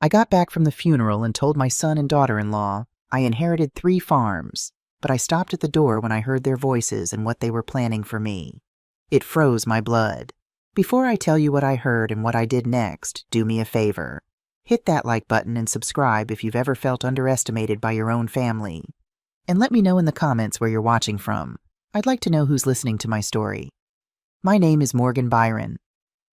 I got back from the funeral and told my son and daughter-in-law I inherited 3 farms, but I stopped at the door when I heard their voices and what they were planning for me. It froze my blood. Before I tell you what I heard and what I did next, do me a favor. Hit that like button and subscribe if you've ever felt underestimated by your own family. And let me know in the comments where you're watching from. I'd like to know who's listening to my story. My name is Morgan Byron.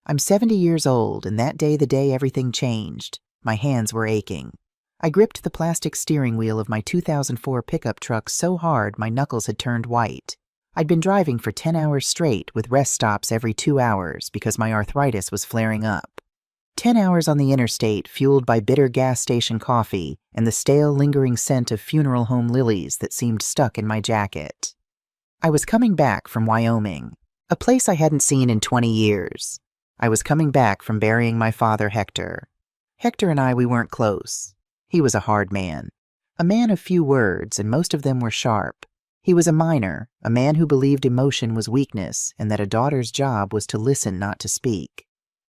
I'm 70 years old, and that day, the day everything changed, my hands were aching. I gripped the plastic steering wheel of my 2004 pickup truck so hard my knuckles had turned white. I'd been driving for 10 hours straight with rest stops every 2 hours because my arthritis was flaring up. 10 hours on the interstate fueled by bitter gas station coffee and the stale, lingering scent of funeral home lilies that seemed stuck in my jacket. I was coming back from Wyoming, a place I hadn't seen in 20 years. I was coming back from burying my father, Hector. Hector and we weren't close. He was a hard man. A man of few words, and most of them were sharp. He was a miner, a man who believed emotion was weakness and that a daughter's job was to listen, not to speak.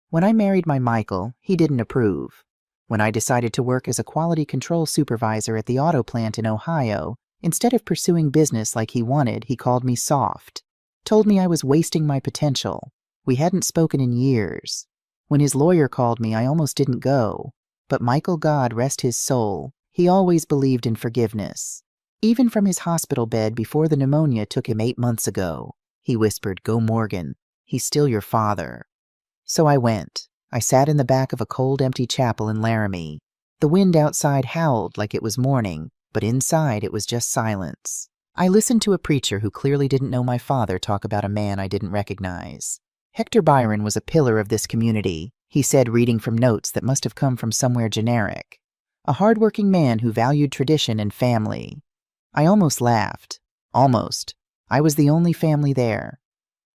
When I married my Michael, he didn't approve. When I decided to work as a quality control supervisor at the auto plant in Ohio, instead of pursuing business like he wanted, he called me soft. Told me I was wasting my potential. We hadn't spoken in years. When his lawyer called me, I almost didn't go. But Michael, God rest his soul, he always believed in forgiveness. Even from his hospital bed before the pneumonia took him 8 months ago, he whispered, "Go, Morgan. He's still your father." So I went. I sat in the back of a cold, empty chapel in Laramie. The wind outside howled like it was morning, but inside it was just silence. I listened to a preacher who clearly didn't know my father talk about a man I didn't recognize. Hector Byron was a pillar of this community, he said, reading from notes that must have come from somewhere generic. A hard-working man who valued tradition and family. I almost laughed. Almost. I was the only family there.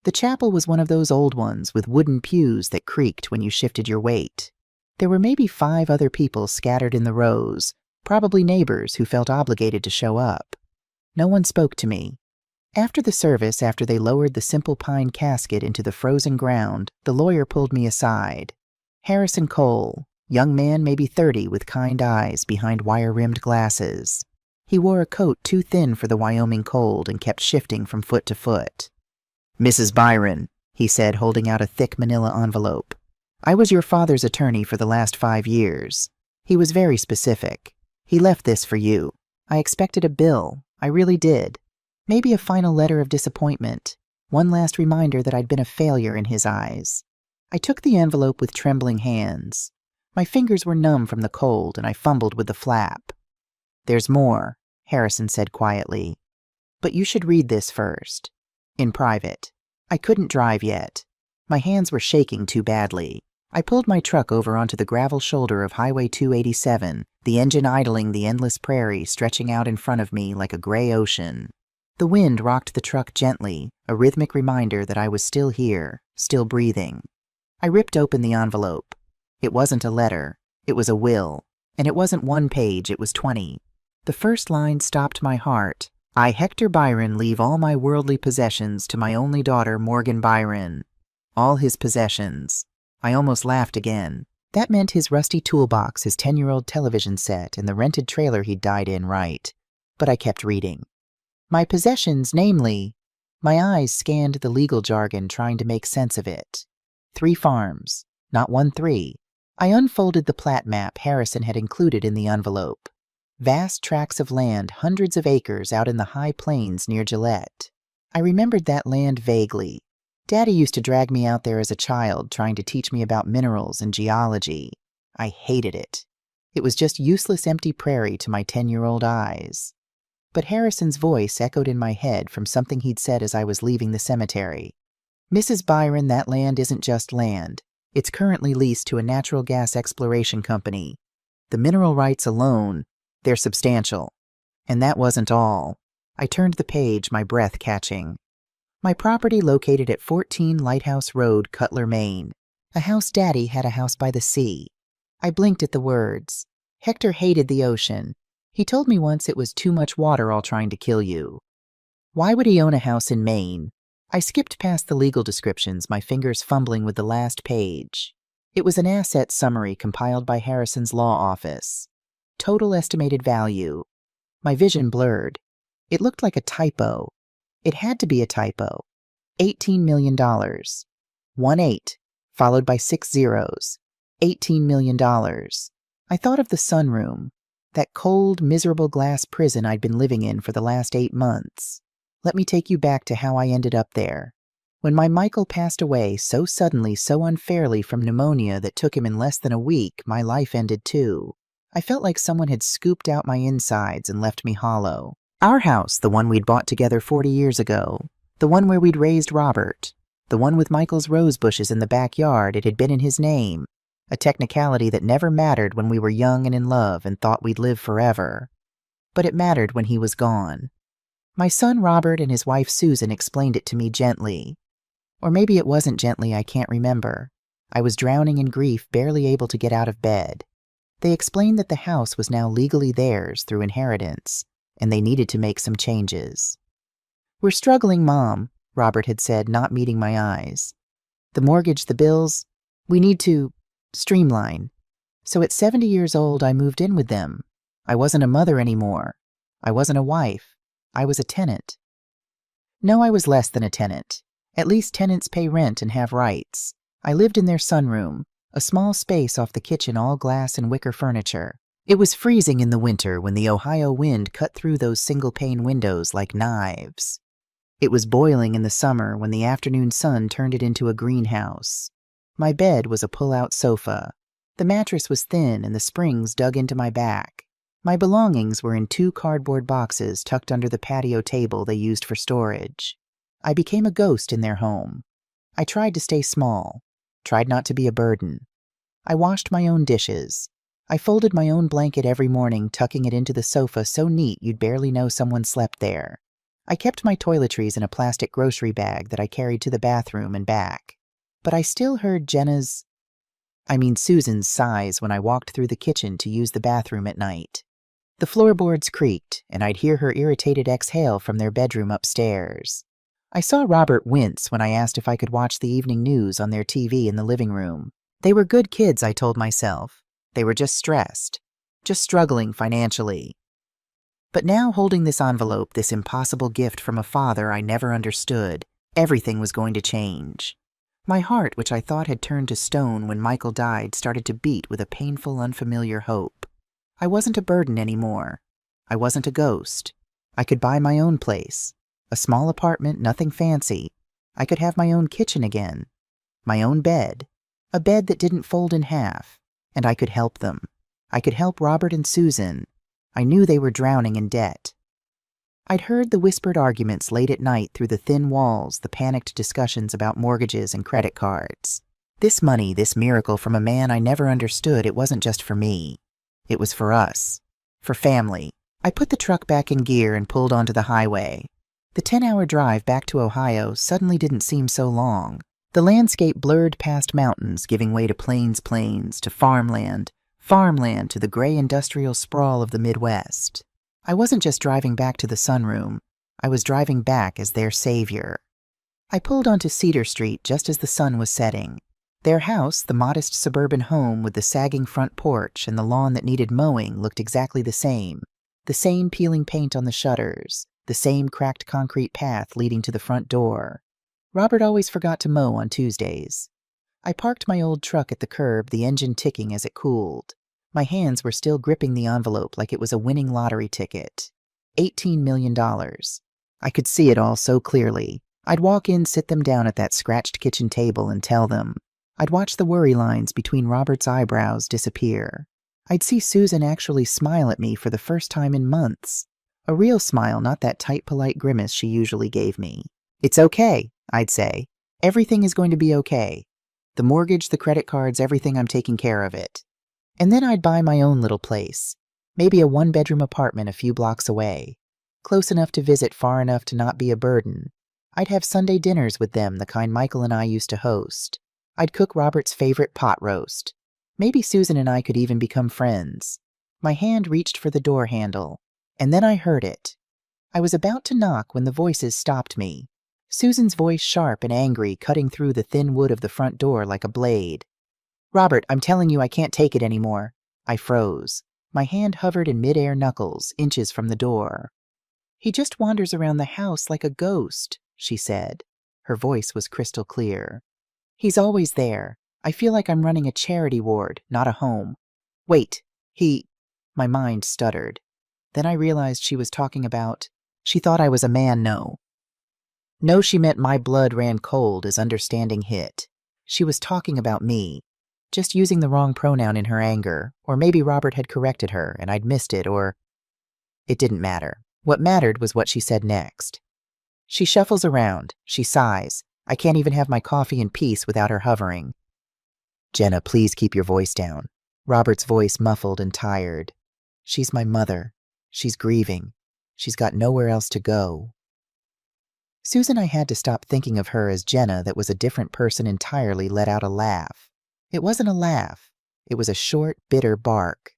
The chapel was one of those old ones with wooden pews that creaked when you shifted your weight. There were maybe 5 other people scattered in the rows, probably neighbors who felt obligated to show up. No one spoke to me. After the service, after they lowered the simple pine casket into the frozen ground, the lawyer pulled me aside. Harrison Cole, young man maybe 30 with kind eyes behind wire-rimmed glasses. He wore a coat too thin for the Wyoming cold and kept shifting from foot to foot. "Mrs. Byron," he said, holding out a thick manila envelope. "I was your father's attorney for the last 5 years. He was very specific. He left this for you. I expected a bill. I really did. Maybe a final letter of disappointment. One last reminder that I'd been a failure in his eyes." I took the envelope with trembling hands. My fingers were numb from the cold, and I fumbled with the flap. "There's more," Harrison said quietly. "But you should read this first. In private." I couldn't drive yet. My hands were shaking too badly. I pulled my truck over onto the gravel shoulder of Highway 287, the engine idling the endless prairie stretching out in front of me like a gray ocean. The wind rocked the truck gently, a rhythmic reminder that I was still here, still breathing. I ripped open the envelope. It wasn't a letter. It was a will. And it wasn't 1 page, it was 20. The first line stopped my heart. "I, Hector Byron, leave all my worldly possessions to my only daughter, Morgan Byron." All his possessions. I almost laughed again. That meant his rusty toolbox, his 10-year-old television set, and the rented trailer he'd died in, right? But I kept reading. "My possessions, namely..." My eyes scanned the legal jargon, trying to make sense of it. 3 farms. Not 1-3. I unfolded the plat map Harrison had included in the envelope. Vast tracts of land, hundreds of acres out in the high plains near Gillette. I remembered that land vaguely. Daddy used to drag me out there as a child, trying to teach me about minerals and geology. I hated it. It was just useless empty prairie to my 10-year-old eyes. But Harrison's voice echoed in my head from something he'd said as I was leaving the cemetery. "Mrs. Byron, that land isn't just land. It's currently leased to a natural gas exploration company. The mineral rights alone, they're substantial." And that wasn't all. I turned the page, my breath catching. My property located at 14 Lighthouse Road, Cutler, Maine. A house Daddy had a house by the sea. I blinked at the words. Hector hated the ocean. He told me once it was too much water all trying to kill you. Why would he own a house in Maine? I skipped past the legal descriptions, my fingers fumbling with the last page. It was an asset summary compiled by Harrison's law office. Total estimated value. My vision blurred. It looked like a typo. It had to be a typo. $18 million. 1-8, followed by 6 zeros. $18 million. I thought of the sunroom, that cold, miserable glass prison I'd been living in for the last 8 months. Let me take you back to how I ended up there. When my Michael passed away so suddenly, so unfairly from pneumonia that took him in less than a week, my life ended too. I felt like someone had scooped out my insides and left me hollow. Our house, the one we'd bought together 40 years ago, the one where we'd raised Robert, the one with Michael's rose bushes in the backyard, it had been in his name, a technicality that never mattered when we were young and in love and thought we'd live forever. But it mattered when he was gone. My son Robert and his wife Susan explained it to me gently. Or maybe it wasn't gently, I can't remember. I was drowning in grief, barely able to get out of bed. They explained that the house was now legally theirs through inheritance, and they needed to make some changes. "We're struggling, Mom," Robert had said, not meeting my eyes. "The mortgage, the bills, we need to streamline." So at 70 years old, I moved in with them. I wasn't a mother anymore. I wasn't a wife. I was a tenant. No, I was less than a tenant. At least tenants pay rent and have rights. I lived in their sunroom, a small space off the kitchen, all glass and wicker furniture. It was freezing in the winter when the Ohio wind cut through those single-pane windows like knives. It was boiling in the summer when the afternoon sun turned it into a greenhouse. My bed was a pull-out sofa. The mattress was thin and the springs dug into my back. My belongings were in 2 cardboard boxes tucked under the patio table they used for storage. I became a ghost in their home. I tried to stay small, tried not to be a burden. I washed my own dishes. I folded my own blanket every morning, tucking it into the sofa so neat you'd barely know someone slept there. I kept my toiletries in a plastic grocery bag that I carried to the bathroom and back. But I still heard Susan's sighs when I walked through the kitchen to use the bathroom at night. The floorboards creaked, and I'd hear her irritated exhale from their bedroom upstairs. I saw Robert wince when I asked if I could watch the evening news on their TV in the living room. They were good kids, I told myself. They were just stressed, just struggling financially. But now, holding this envelope, this impossible gift from a father I never understood, everything was going to change. My heart, which I thought had turned to stone when Michael died, started to beat with a painful, unfamiliar hope. I wasn't a burden anymore. I wasn't a ghost. I could buy my own place. A small apartment, nothing fancy. I could have my own kitchen again. My own bed. A bed that didn't fold in half. And I could help them. I could help Robert and Susan. I knew they were drowning in debt. I'd heard the whispered arguments late at night through the thin walls, the panicked discussions about mortgages and credit cards. This money, this miracle from a man I never understood, it wasn't just for me. It was for us. For family. I put the truck back in gear and pulled onto the highway. The 10-hour drive back to Ohio suddenly didn't seem so long. The landscape blurred past mountains, giving way to plains, to farmland to the gray industrial sprawl of the Midwest. I wasn't just driving back to the sunroom. I was driving back as their savior. I pulled onto Cedar Street just as the sun was setting. Their house, the modest suburban home with the sagging front porch and the lawn that needed mowing, looked exactly the same. The same peeling paint on the shutters. The same cracked concrete path leading to the front door. Robert always forgot to mow on Tuesdays. I parked my old truck at the curb, the engine ticking as it cooled. My hands were still gripping the envelope like it was a winning lottery ticket. $18 million. I could see it all so clearly. I'd walk in, sit them down at that scratched kitchen table and tell them. I'd watch the worry lines between Robert's eyebrows disappear. I'd see Susan actually smile at me for the first time in months. A real smile, not that tight, polite grimace she usually gave me. "It's okay," I'd say. "Everything is going to be okay. The mortgage, the credit cards, everything, I'm taking care of it." And then I'd buy my own little place. Maybe a 1-bedroom apartment a few blocks away. Close enough to visit, far enough to not be a burden. I'd have Sunday dinners with them, the kind Michael and I used to host. I'd cook Robert's favorite pot roast. Maybe Susan and I could even become friends. My hand reached for the door handle. And then I heard it. I was about to knock when the voices stopped me. Susan's voice, sharp and angry, cutting through the thin wood of the front door like a blade. Robert, I'm telling you I can't take it anymore. I froze. My hand hovered in mid-air knuckles, inches from the door. He just wanders around the house like a ghost, she said. Her voice was crystal clear. He's always there. I feel like I'm running a charity ward, not a home. Wait, My mind stuttered. Then I realized she was talking about... She thought I was a man, no. No, she meant my blood ran cold as understanding hit. She was talking about me. Just using the wrong pronoun in her anger, or maybe Robert had corrected her and I'd missed it, or... It didn't matter. What mattered was what she said next. She shuffles around. She sighs. I can't even have my coffee in peace without her hovering. Jenna, please keep your voice down. Robert's voice muffled and tired. She's my mother. She's grieving. She's got nowhere else to go. Susan, I had to stop thinking of her as Jenna that was a different person entirely, let out a laugh. It wasn't a laugh. It was a short, bitter bark.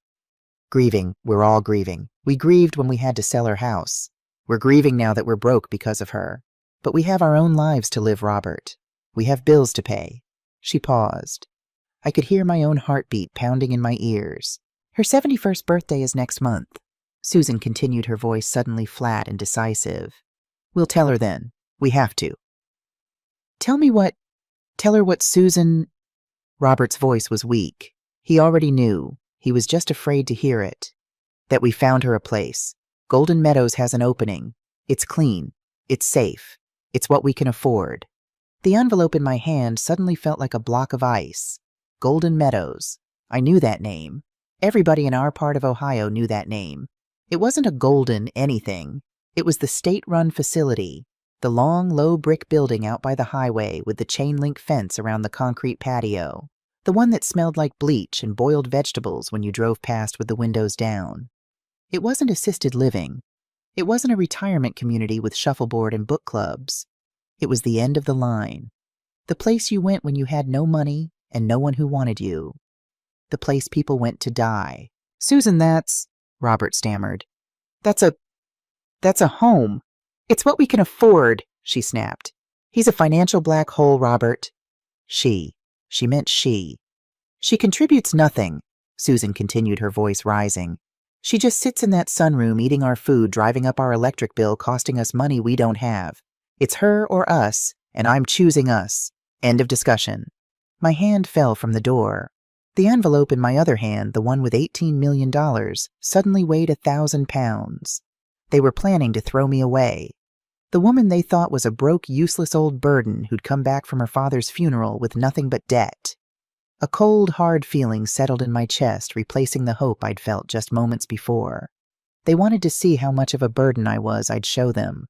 Grieving. We're all grieving. We grieved when we had to sell our house. We're grieving now that we're broke because of her. But we have our own lives to live, Robert. We have bills to pay. She paused. I could hear my own heartbeat pounding in my ears. Her 71st birthday is next month. Susan continued, her voice suddenly flat and decisive. We'll tell her then. We have to. Tell her what Susan... Robert's voice was weak. He already knew. He was just afraid to hear it. That we found her a place. Golden Meadows has an opening. It's clean. It's safe. It's what we can afford. The envelope in my hand suddenly felt like a block of ice. Golden Meadows. I knew that name. Everybody in our part of Ohio knew that name. It wasn't a golden anything. It was the state-run facility, the long, low brick building out by the highway with the chain-link fence around the concrete patio, the one that smelled like bleach and boiled vegetables when you drove past with the windows down. It wasn't assisted living. It wasn't a retirement community with shuffleboard and book clubs. It was the end of the line. The place you went when you had no money and no one who wanted you. The place people went to die. Susan, Robert stammered. That's a home. It's what we can afford, she snapped. He's a financial black hole, Robert. She meant she. She contributes nothing, Susan continued, her voice rising. She just sits in that sunroom eating our food, driving up our electric bill, costing us money we don't have. It's her or us, and I'm choosing us. End of discussion. My hand fell from the door. The envelope in my other hand, the one with $18 million, suddenly weighed 1,000 pounds. They were planning to throw me away. The woman they thought was a broke, useless old burden who'd come back from her father's funeral with nothing but debt. A cold, hard feeling settled in my chest, replacing the hope I'd felt just moments before. They wanted to see how much of a burden I was. I'd show them.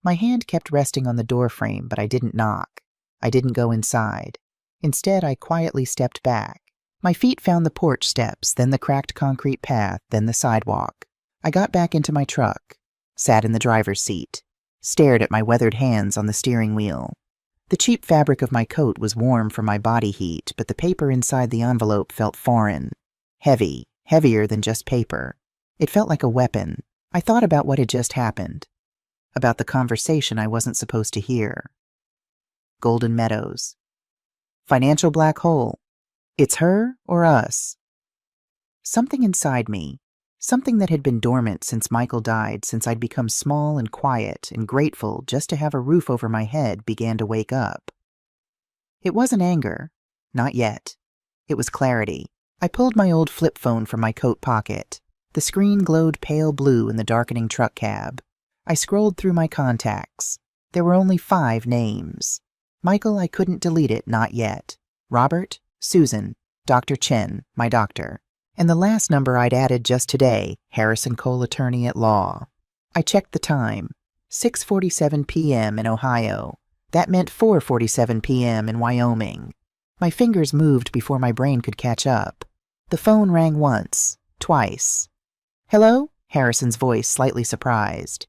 My hand kept resting on the doorframe, but I didn't knock. I didn't go inside. Instead, I quietly stepped back. My feet found the porch steps, then the cracked concrete path, then the sidewalk. I got back into my truck, sat in the driver's seat, stared at my weathered hands on the steering wheel. The cheap fabric of my coat was warm from my body heat, but the paper inside the envelope felt foreign. Heavy, heavier than just paper. It felt like a weapon. I thought about what had just happened. About the conversation I wasn't supposed to hear. Golden Meadows. Financial black hole. It's her or us. Something inside me, something that had been dormant since Michael died, since I'd become small and quiet and grateful just to have a roof over my head, began to wake up. It wasn't anger. Not yet. It was clarity. I pulled my old flip phone from my coat pocket. The screen glowed pale blue in the darkening truck cab. I scrolled through my contacts. There were only 5 names. Michael, I couldn't delete it, not yet. Robert, Susan, Dr. Chen, my doctor. And the last number I'd added just today, Harrison Cole, attorney at law. I checked the time. 6:47 p.m. in Ohio. That meant 4:47 p.m. in Wyoming. My fingers moved before my brain could catch up. The phone rang once, twice. Hello? Harrison's voice, slightly surprised.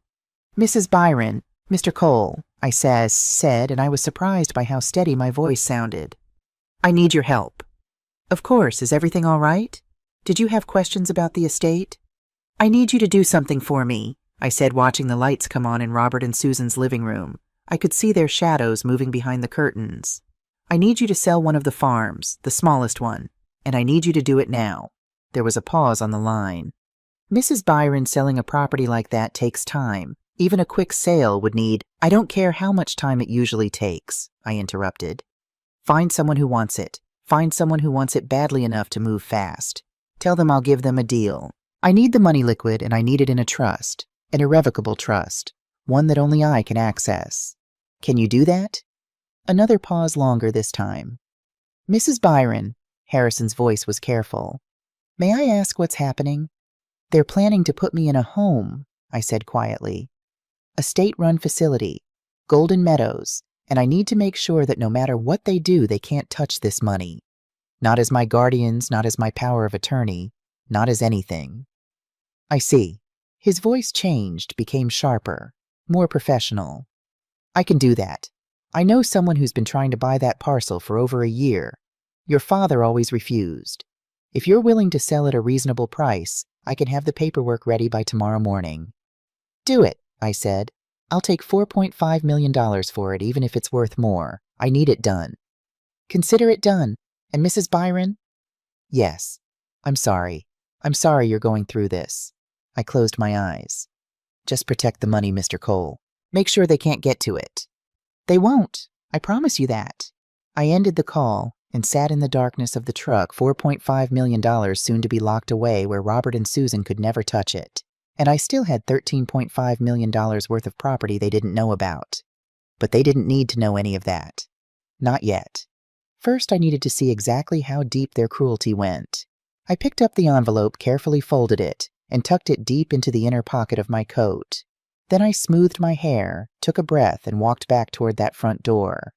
Mrs. Byron, Mr. Cole, I said, and I was surprised by how steady my voice sounded. I need your help. Of course, is everything all right? Did you have questions about the estate? I need you to do something for me, I said, watching the lights come on in Robert and Susan's living room. I could see their shadows moving behind the curtains. I need you to sell one of the farms, the smallest one, and I need you to do it now." There was a pause on the line. "Mrs. Byron, selling a property like that takes time. Even a quick sale would need—" "I don't care how much time it usually takes," I interrupted. "Find someone who wants it. Find someone who wants it badly enough to move fast. Tell them I'll give them a deal. I need the money liquid, and I need it in a trust, an irrevocable trust, one that only I can access. Can you do that?" Another pause longer this time. "Mrs. Byron," Harrison's voice was careful, "may I ask what's happening?" "They're planning to put me in a home," I said quietly. "A state-run facility, Golden Meadows, and I need to make sure that no matter what they do, they can't touch this money. Not as my guardians, not as my power of attorney, not as anything." "I see." His voice changed, became sharper, more professional. "I can do that. I know someone who's been trying to buy that parcel for over a year. Your father always refused. If you're willing to sell at a reasonable price, I can have the paperwork ready by tomorrow morning." "Do it," I said. "I'll take $4.5 million for it, even if it's worth more. I need it done." "Consider it done. And Mrs. Byron?" "Yes. I'm sorry. I'm sorry you're going through this." I closed my eyes. "Just protect the money, Mr. Cole. Make sure they can't get to it." "They won't. I promise you that." I ended the call and sat in the darkness of the truck, $4.5 million soon to be locked away where Robert and Susan could never touch it. And I still had $13.5 million worth of property they didn't know about. But they didn't need to know any of that. Not yet. First, I needed to see exactly how deep their cruelty went. I picked up the envelope, carefully folded it, and tucked it deep into the inner pocket of my coat. Then I smoothed my hair, took a breath, and walked back toward that front door.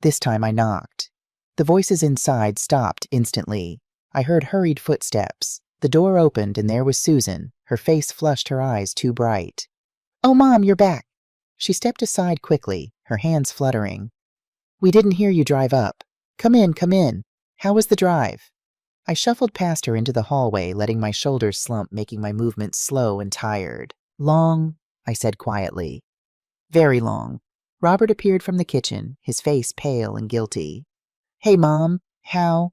This time I knocked. The voices inside stopped instantly. I heard hurried footsteps. The door opened, and there was Susan, her face flushed, her eyes too bright. "Oh, Mom, you're back." She stepped aside quickly, her hands fluttering. "We didn't hear you drive up. Come in, come in. How was the drive?" I shuffled past her into the hallway, letting my shoulders slump, making my movements slow and tired. "Long," I said quietly. "Very long." Robert appeared from the kitchen, his face pale and guilty. "Hey, Mom, how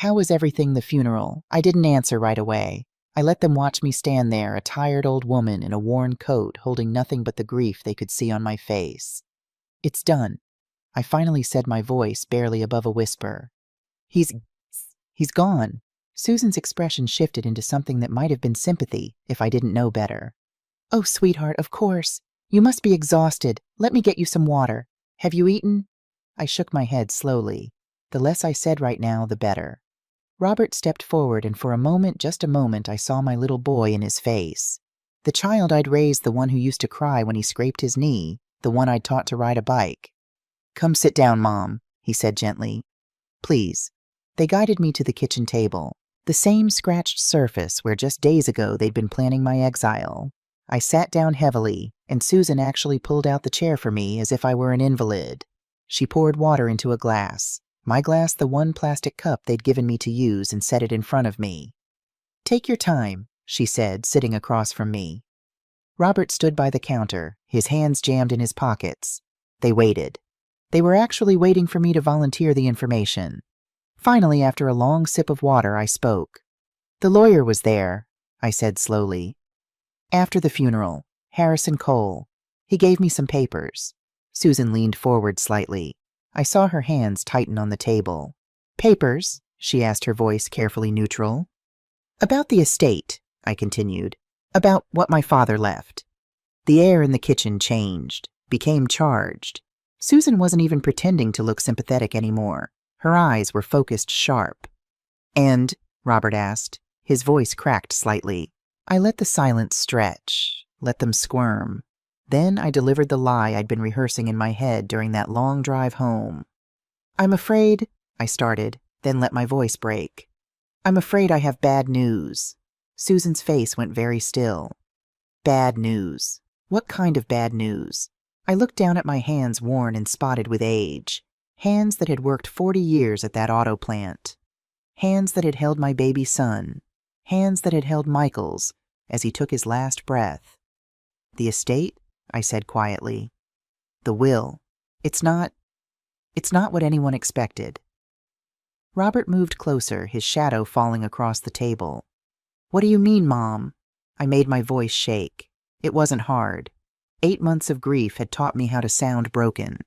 was everything the funeral?" I didn't answer right away. I let them watch me stand there, a tired old woman in a worn coat, holding nothing but the grief they could see on my face. "It's done," I finally said, my voice barely above a whisper. He's gone." Susan's expression shifted into something that might have been sympathy if I didn't know better. "Oh, sweetheart, of course. You must be exhausted. Let me get you some water. Have you eaten?" I shook my head slowly. The less I said right now, the better. Robert stepped forward, and for a moment, just a moment, I saw my little boy in his face. The child I'd raised, the one who used to cry when he scraped his knee, the one I'd taught to ride a bike. "Come sit down, Mom," he said gently. "Please." They guided me to the kitchen table, the same scratched surface where just days ago they'd been planning my exile. I sat down heavily, and Susan actually pulled out the chair for me as if I were an invalid. She poured water into a glass, my glass the one plastic cup they'd given me to use, and set it in front of me. "Take your time," she said, sitting across from me. Robert stood by the counter, his hands jammed in his pockets. They waited. They were actually waiting for me to volunteer the information. Finally, after a long sip of water, I spoke. "The lawyer was there," I said slowly. "After the funeral, Harrison Cole. He gave me some papers." Susan leaned forward slightly. I saw her hands tighten on the table. "Papers?" she asked, her voice carefully neutral. "About the estate," I continued. "About what my father left." The air in the kitchen changed, became charged. Susan wasn't even pretending to look sympathetic anymore. Her eyes were focused sharp. "And?" Robert asked. His voice cracked slightly. I let the silence stretch, let them squirm. Then I delivered the lie I'd been rehearsing in my head during that long drive home. "I'm afraid," I started, then let my voice break. "I'm afraid I have bad news." Susan's face went very still. "Bad news. What kind of bad news?" I looked down at my hands, worn and spotted with age. Hands that had worked 40 years at that auto plant. Hands that had held my baby son. Hands that had held Michael's as he took his last breath. "The estate?" I said quietly. "The will. It's not It's not what anyone expected." Robert moved closer, his shadow falling across the table. "What do you mean, Mom?" I made my voice shake. It wasn't hard. 8 months of grief had taught me how to sound broken.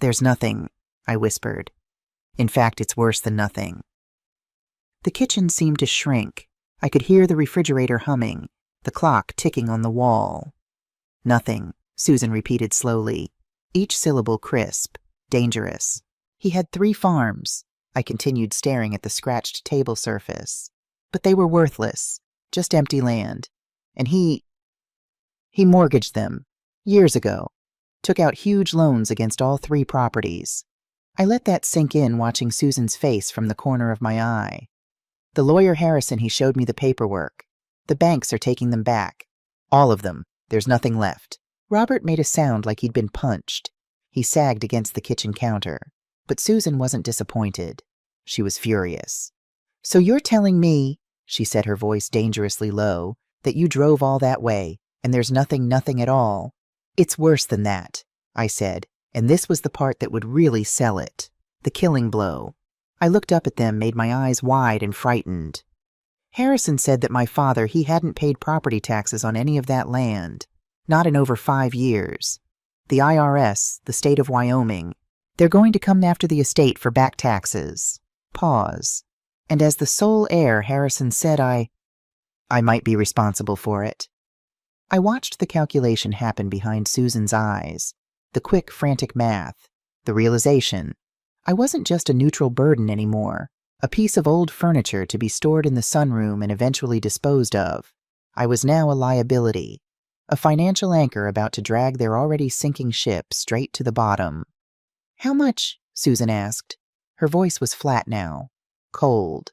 "There's nothing," I whispered. "In fact, it's worse than nothing." The kitchen seemed to shrink. I could hear the refrigerator humming, the clock ticking on the wall. "Nothing," Susan repeated slowly, each syllable crisp, dangerous. "He had 3 farms." I continued staring at the scratched table surface. "But they were worthless, just empty land. And he mortgaged them, years ago. Took out huge loans against all 3 properties." I let that sink in, watching Susan's face from the corner of my eye. "The lawyer Harrison, he showed me the paperwork. The banks are taking them back. All of them. There's nothing left." Robert made a sound like he'd been punched. He sagged against the kitchen counter. But Susan wasn't disappointed. She was furious. "So you're telling me," she said, her voice dangerously low, "that you drove all that way, and there's nothing at all?" "It's worse than that," I said, and this was the part that would really sell it. The killing blow. I looked up at them, made my eyes wide and frightened. "Harrison said that my father, he hadn't paid property taxes on any of that land. Not in over 5 years. The IRS, the state of Wyoming, they're going to come after the estate for back taxes." Pause. "And as the sole heir, Harrison said I might be responsible for it." I watched the calculation happen behind Susan's eyes. The quick, frantic math. The realization. I wasn't just a neutral burden anymore. A piece of old furniture to be stored in the sunroom and eventually disposed of. I was now a liability. A financial anchor about to drag their already sinking ship straight to the bottom. "How much?" Susan asked. Her voice was flat now. Cold.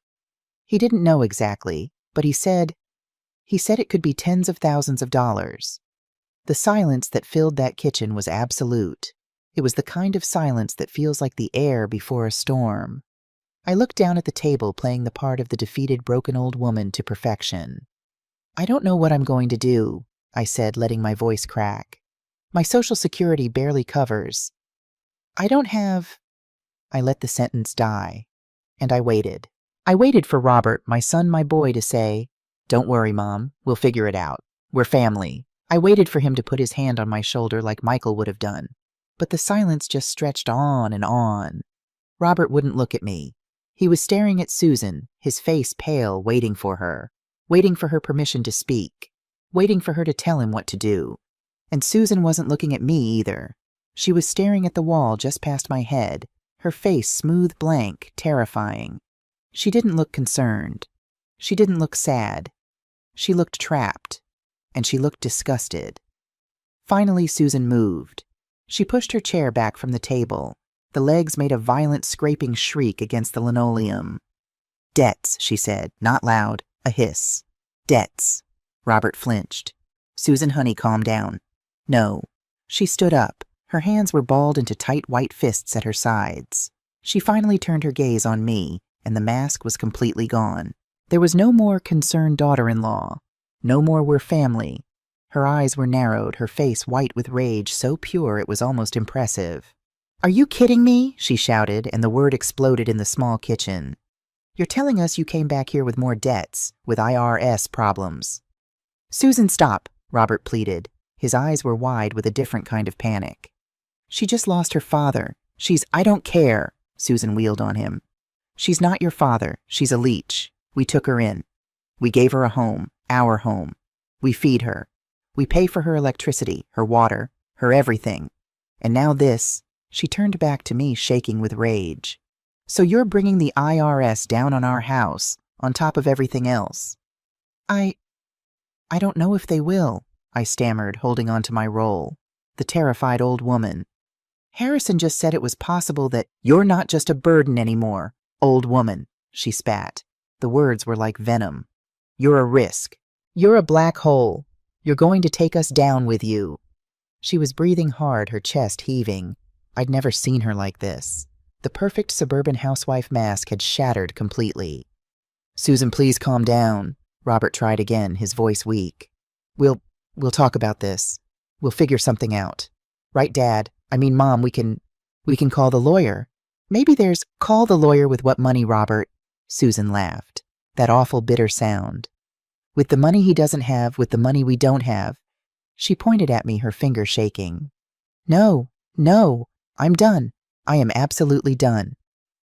He didn't know exactly, but he said it could be tens of thousands of dollars. The silence that filled that kitchen was absolute. It was the kind of silence that feels like the air before a storm. I looked down at the table, playing the part of the defeated, broken old woman to perfection. "I don't know what I'm going to do," I said, letting my voice crack. "My Social Security barely covers. I don't have—" I let the sentence die. And I waited. I waited for Robert, my son, my boy, to say, "Don't worry, Mom. We'll figure it out. We're family." I waited for him to put his hand on my shoulder like Michael would have done. But the silence just stretched on and on. Robert wouldn't look at me. He was staring at Susan, his face pale, waiting for her permission to speak, waiting for her to tell him what to do. And Susan wasn't looking at me either. She was staring at the wall just past my head, her face smooth blank, terrifying. She didn't look concerned. She didn't look sad. She looked trapped. And she looked disgusted. Finally, Susan moved. She pushed her chair back from the table. The legs made a violent scraping shriek against the linoleum. "Debts," she said, not loud, a hiss. "Debts." Robert flinched. "Susan, honey, calm down." "No." She stood up. Her hands were balled into tight white fists at her sides. She finally turned her gaze on me, and the mask was completely gone. There was no more concerned daughter-in-law. No more "we're family." Her eyes were narrowed, her face white with rage, so pure it was almost impressive. "Are you kidding me?" she shouted, and the word exploded in the small kitchen. "You're telling us you came back here with more debts, with IRS problems." "Susan, stop," Robert pleaded. His eyes were wide with a different kind of panic. "She just lost her father. I don't care," Susan wheeled on him. "She's not your father. She's a leech. We took her in. We gave her a home, our home. We feed her. We pay for her electricity, her water, her everything. And now this." She turned back to me, shaking with rage. "So you're bringing the IRS down on our house, on top of everything else." I don't know if they will," I stammered, holding on to my roll. The terrified old woman. "Harrison just said it was possible that—" "You're not just a burden anymore, old woman," she spat. The words were like venom. "You're a risk. You're a black hole. You're going to take us down with you." She was breathing hard, her chest heaving. I'd never seen her like this. The perfect suburban housewife mask had shattered completely. "Susan, please calm down." Robert tried again, his voice weak. We'll talk about this. We'll figure something out. Right, Dad? I mean, Mom, we can We can call the lawyer. Maybe there's call the lawyer with what money, Robert? Susan laughed. That awful bitter sound. With the money he doesn't have, with the money we don't have. She pointed at me, her finger shaking. No, no, I'm done. I am absolutely done.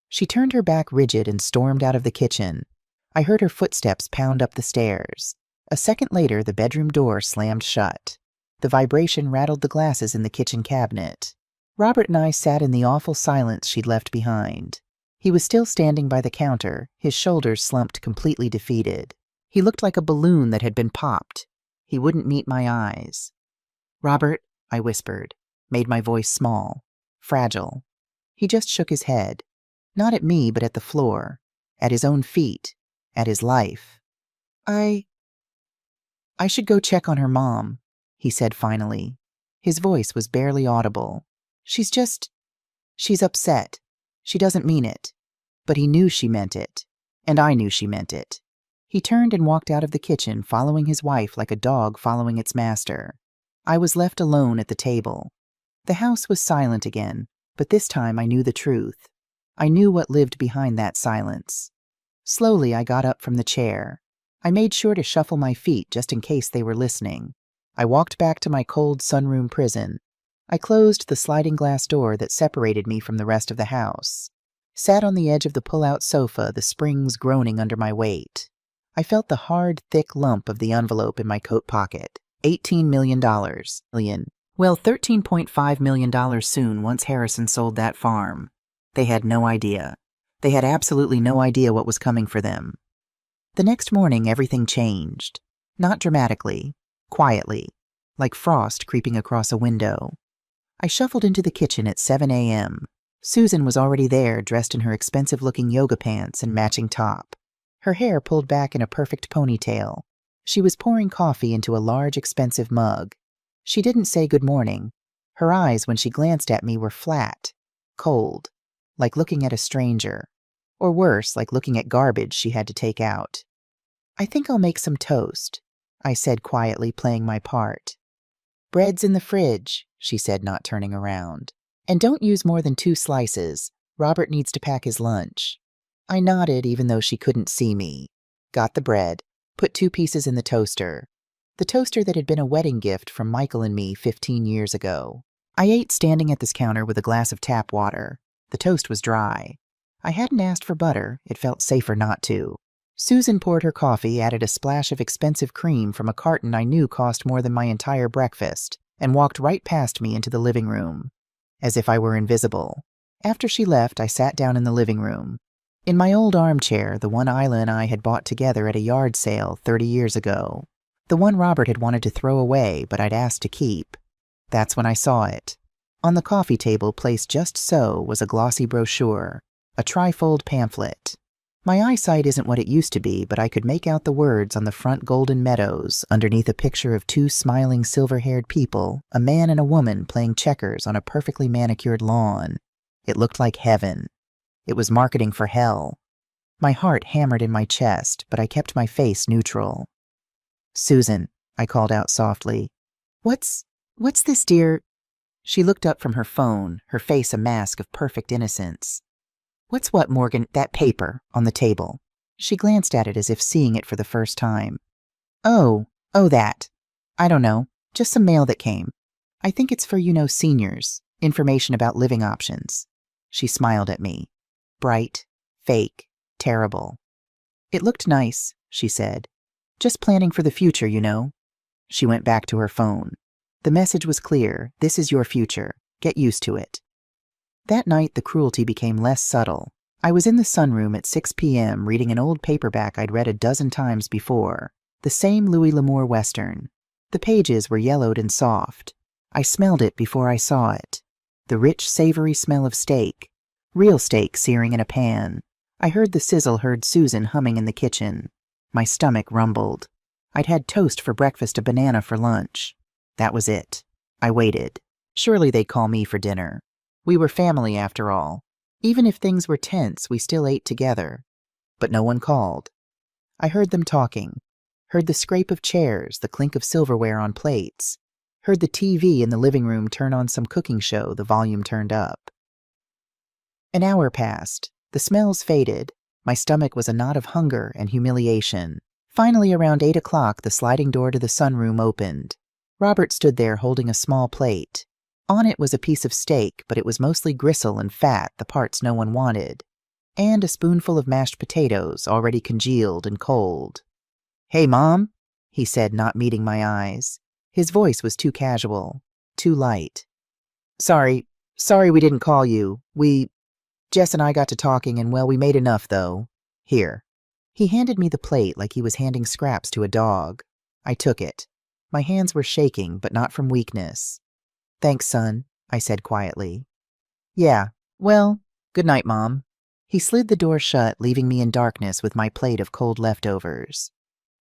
She turned her back rigid and stormed out of the kitchen. I heard her footsteps pound up the stairs. A second later, the bedroom door slammed shut. The vibration rattled the glasses in the kitchen cabinet. Robert and I sat in the awful silence she'd left behind. He was still standing by the counter, his shoulders slumped, completely defeated. He looked like a balloon that had been popped. He wouldn't meet my eyes. Robert, I whispered, made my voice small, fragile. He just shook his head, not at me, but at the floor, at his own feet, at his life. I should go check on her mom, he said finally. His voice was barely audible. She's upset. She doesn't mean it. But he knew she meant it, and I knew she meant it. He turned and walked out of the kitchen, following his wife like a dog following its master. I was left alone at the table. The house was silent again, but this time I knew the truth. I knew what lived behind that silence. Slowly I got up from the chair. I made sure to shuffle my feet just in case they were listening. I walked back to my cold sunroom prison. I closed the sliding glass door that separated me from the rest of the house. Sat on the edge of the pull-out sofa, the springs groaning under my weight. I felt the hard, thick lump of the envelope in my coat pocket. $18 million. Well, $13.5 million soon once Harrison sold that farm. They had no idea. They had absolutely no idea what was coming for them. The next morning, everything changed. Not dramatically, quietly, like frost creeping across a window. I shuffled into the kitchen at 7 a.m. Susan was already there, dressed in her expensive-looking yoga pants and matching top. Her hair pulled back in a perfect ponytail. She was pouring coffee into a large, expensive mug. She didn't say good morning. Her eyes, when she glanced at me, were flat, cold, like looking at a stranger. Or worse, like looking at garbage she had to take out. I think I'll make some toast, I said quietly, playing my part. Bread's in the fridge, she said, not turning around. And don't use more than 2 slices. Robert needs to pack his lunch. I nodded, even though she couldn't see me. Got the bread, put 2 pieces in the toaster. The toaster that had been a wedding gift from Michael and me 15 years ago. I ate standing at this counter with a glass of tap water. The toast was dry. I hadn't asked for butter. It felt safer not to. Susan poured her coffee, added a splash of expensive cream from a carton I knew cost more than my entire breakfast, and walked right past me into the living room, as if I were invisible. After she left, I sat down in the living room. In my old armchair, the one Isla and I had bought together at a yard sale 30 years ago. The one Robert had wanted to throw away, but I'd asked to keep. That's when I saw it. On the coffee table, placed just so, was a glossy brochure, a trifold pamphlet. My eyesight isn't what it used to be, but I could make out the words on the front golden meadows, underneath a picture of 2 smiling silver-haired people, a man and a woman playing checkers on a perfectly manicured lawn. It looked like heaven. It was marketing for hell. My heart hammered in my chest, but I kept my face neutral. Susan, I called out softly. What's this, dear? She looked up from her phone, her face a mask of perfect innocence. What's what, Morgan? That paper on the table. She glanced at it as if seeing it for the first time. Oh, that. I don't know. Just some mail that came. I think it's for, seniors. Information about living options. She smiled at me. Bright, fake, terrible. It looked nice, she said. Just planning for the future, She went back to her phone. The message was clear. This is your future. Get used to it. That night, the cruelty became less subtle. I was in the sunroom at 6 p.m. reading an old paperback I'd read a dozen times before, the same Louis L'Amour Western. The pages were yellowed and soft. I smelled it before I saw it. The rich, savory smell of steak. Real steak searing in a pan. I heard the sizzle, heard Susan humming in the kitchen. My stomach rumbled. I'd had toast for breakfast, a banana for lunch. That was it. I waited. Surely they'd call me for dinner. We were family, after all. Even if things were tense, we still ate together. But no one called. I heard them talking. Heard the scrape of chairs, the clink of silverware on plates. Heard the TV in the living room turn on some cooking show, the volume turned up. An hour passed. The smells faded. My stomach was a knot of hunger and humiliation. Finally, around 8 o'clock, the sliding door to the sunroom opened. Robert stood there holding a small plate. On it was a piece of steak, but it was mostly gristle and fat, the parts no one wanted, and a spoonful of mashed potatoes, already congealed and cold. "Hey, Mom," he said, not meeting my eyes. His voice was too casual, too light. Sorry we didn't call you. Jess and I got to talking and, well, we made enough, though. Here." He handed me the plate like he was handing scraps to a dog. I took it. My hands were shaking, but not from weakness. "Thanks, son," I said quietly. "Yeah, well, good night, Mom." He slid the door shut, leaving me in darkness with my plate of cold leftovers.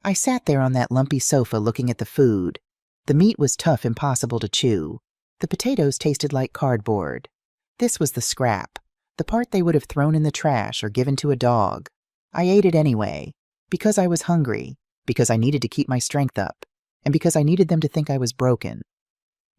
I sat there on that lumpy sofa looking at the food. The meat was tough, impossible to chew. The potatoes tasted like cardboard. This was the scrap, the part they would have thrown in the trash or given to a dog. I ate it anyway, because I was hungry, because I needed to keep my strength up, and because I needed them to think I was broken.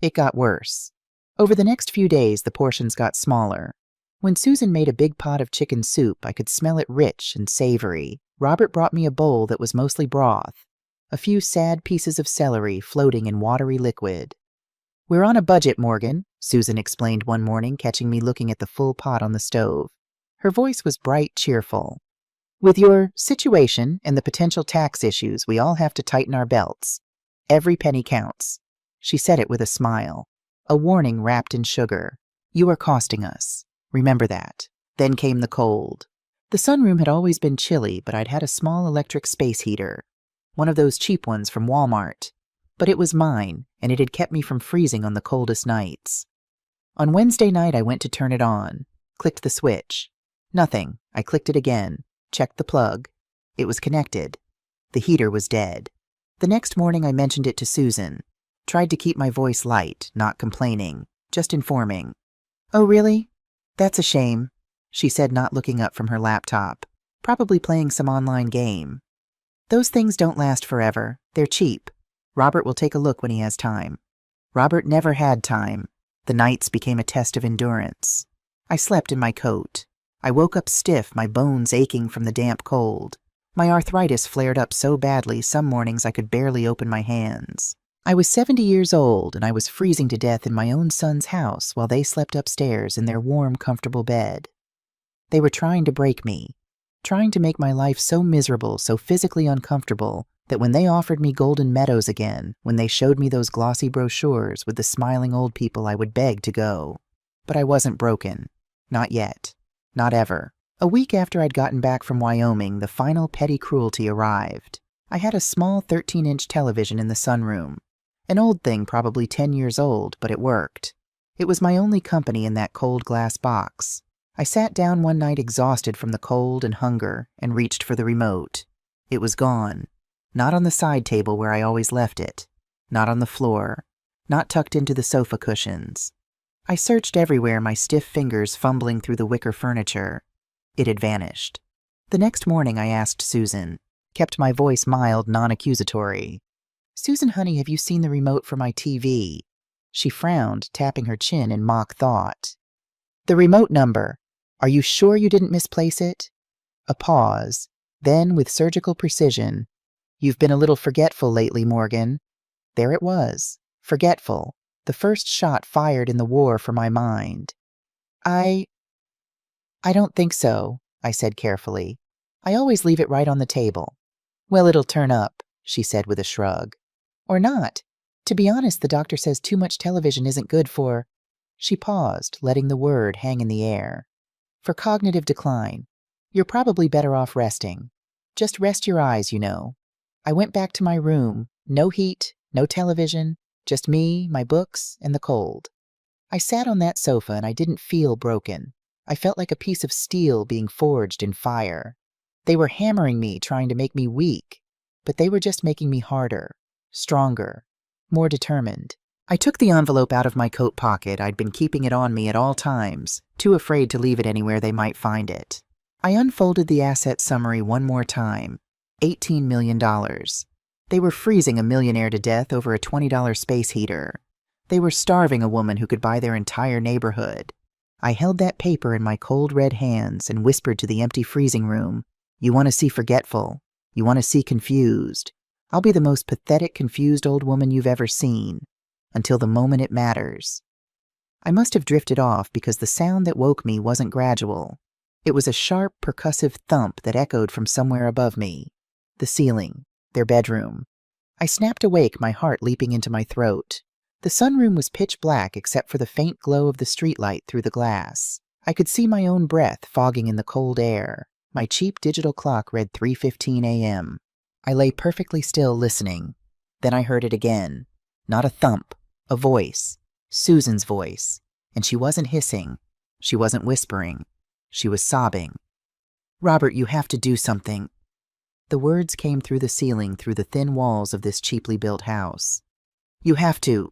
It got worse. Over the next few days, the portions got smaller. When Susan made a big pot of chicken soup, I could smell it rich and savory. Robert brought me a bowl that was mostly broth, a few sad pieces of celery floating in watery liquid. "We're on a budget, Morgan," Susan explained one morning, catching me looking at the full pot on the stove. Her voice was bright, cheerful. "With your situation and the potential tax issues, we all have to tighten our belts. Every penny counts." She said it with a smile, a warning wrapped in sugar. "You are costing us. Remember that." Then came the cold. The sunroom had always been chilly, but I'd had a small electric space heater, one of those cheap ones from Walmart. But it was mine, and it had kept me from freezing on the coldest nights. On Wednesday night, I went to turn it on, clicked the switch. Nothing. I clicked it again, checked the plug. It was connected. The heater was dead. The next morning, I mentioned it to Susan. Tried to keep my voice light, not complaining, just informing. "Oh, really? That's a shame," she said, not looking up from her laptop, probably playing some online game. "Those things don't last forever. They're cheap. Robert will take a look when he has time." Robert never had time. The nights became a test of endurance. I slept in my coat. I woke up stiff, my bones aching from the damp cold. My arthritis flared up so badly some mornings I could barely open my hands. I was 70 years old, and I was freezing to death in my own son's house while they slept upstairs in their warm, comfortable bed. They were trying to break me, trying to make my life so miserable, so physically uncomfortable, that when they offered me Golden Meadows again, when they showed me those glossy brochures with the smiling old people, I would beg to go. But I wasn't broken. Not yet. Not ever. A week after I'd gotten back from Wyoming, the final petty cruelty arrived. I had a small 13-inch television in the sunroom. An old thing, probably 10 years old, but it worked. It was my only company in that cold glass box. I sat down one night exhausted from the cold and hunger and reached for the remote. It was gone. Not on the side table where I always left it. Not on the floor. Not tucked into the sofa cushions. I searched everywhere, my stiff fingers fumbling through the wicker furniture. It had vanished. The next morning I asked Susan, kept my voice mild, non-accusatory. "Susan, honey, have you seen the remote for my TV?" She frowned, tapping her chin in mock thought. "The remote number. Are you sure you didn't misplace it?" A pause. Then, with surgical precision, "You've been a little forgetful lately, Morgan." There it was. Forgetful. The first shot fired in the war for my mind. I don't think so," I said carefully. "I always leave it right on the table." "Well, it'll turn up," she said with a shrug. "Or not. To be honest, the doctor says too much television isn't good for—" She paused, letting the word hang in the air. "For cognitive decline. You're probably better off resting. Just rest your eyes, you know." I went back to my room. No heat, no television, just me, my books, and the cold. I sat on that sofa and I didn't feel broken. I felt like a piece of steel being forged in fire. They were hammering me, trying to make me weak, but they were just making me harder, stronger, more determined. I took the envelope out of my coat pocket. I'd been keeping it on me at all times, too afraid to leave it anywhere they might find it. I unfolded the asset summary one more time. $18 million. They were freezing a millionaire to death over a $20 space heater. They were starving a woman who could buy their entire neighborhood. I held that paper in my cold red hands and whispered to the empty freezing room, "You want to see forgetful? You want to see confused? I'll be the most pathetic, confused old woman you've ever seen, until the moment it matters." I must have drifted off because the sound that woke me wasn't gradual. It was a sharp, percussive thump that echoed from somewhere above me. The ceiling, their bedroom. I snapped awake, my heart leaping into my throat. The sunroom was pitch black except for the faint glow of the streetlight through the glass. I could see my own breath fogging in the cold air. My cheap digital clock read 3:15 a.m. I lay perfectly still listening. Then I heard it again. Not a thump, a voice. Susan's voice. And she wasn't hissing. She wasn't whispering. She was sobbing. "Robert, you have to do something." The words came through the ceiling, through the thin walls of this cheaply built house. "You have to."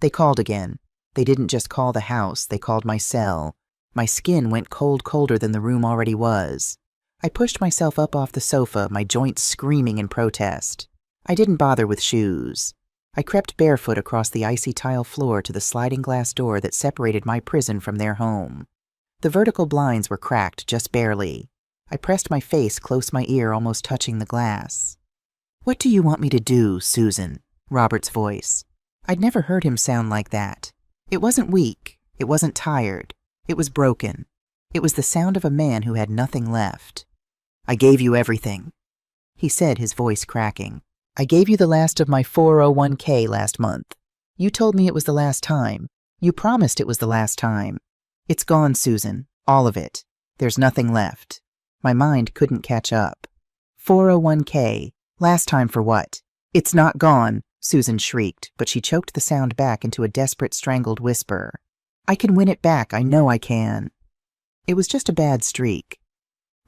They called again. They didn't just call the house, they called my cell. My skin went colder than the room already was. I pushed myself up off the sofa, my joints screaming in protest. I didn't bother with shoes. I crept barefoot across the icy tile floor to the sliding glass door that separated my prison from their home. The vertical blinds were cracked just barely. I pressed my face close my ear, almost touching the glass. "What do you want me to do, Susan?" Robert's voice. I'd never heard him sound like that. It wasn't weak. It wasn't tired. It was broken. It was the sound of a man who had nothing left. "I gave you everything," he said, his voice cracking. "I gave you the last of my 401k last month. You told me it was the last time. You promised it was the last time. It's gone, Susan. All of it. There's nothing left." My mind couldn't catch up. 401k. Last time for what? "It's not gone," Susan shrieked, but she choked the sound back into a desperate, strangled whisper. "I can win it back. I know I can." It was just a bad streak.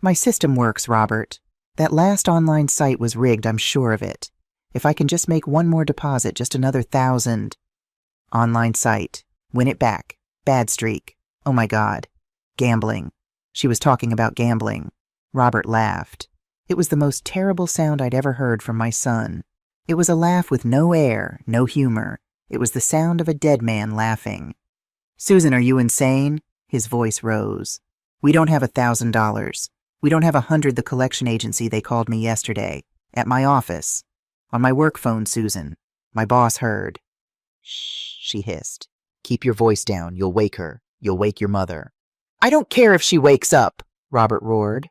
"My system works, Robert. That last online site was rigged, I'm sure of it. If I can just make one more deposit, just another 1,000. Online site. Win it back. Bad streak. Oh my God. Gambling. She was talking about gambling. Robert laughed. It was the most terrible sound I'd ever heard from my son. It was a laugh with no air, no humor. It was the sound of a dead man laughing. "Susan, are you insane?" His voice rose. "We don't have $1,000. We don't have 100 the collection agency they called me yesterday. At my office. On my work phone, Susan. My boss heard." "Shh," she hissed. "Keep your voice down. You'll wake her. You'll wake your mother." "I don't care if she wakes up," Robert roared.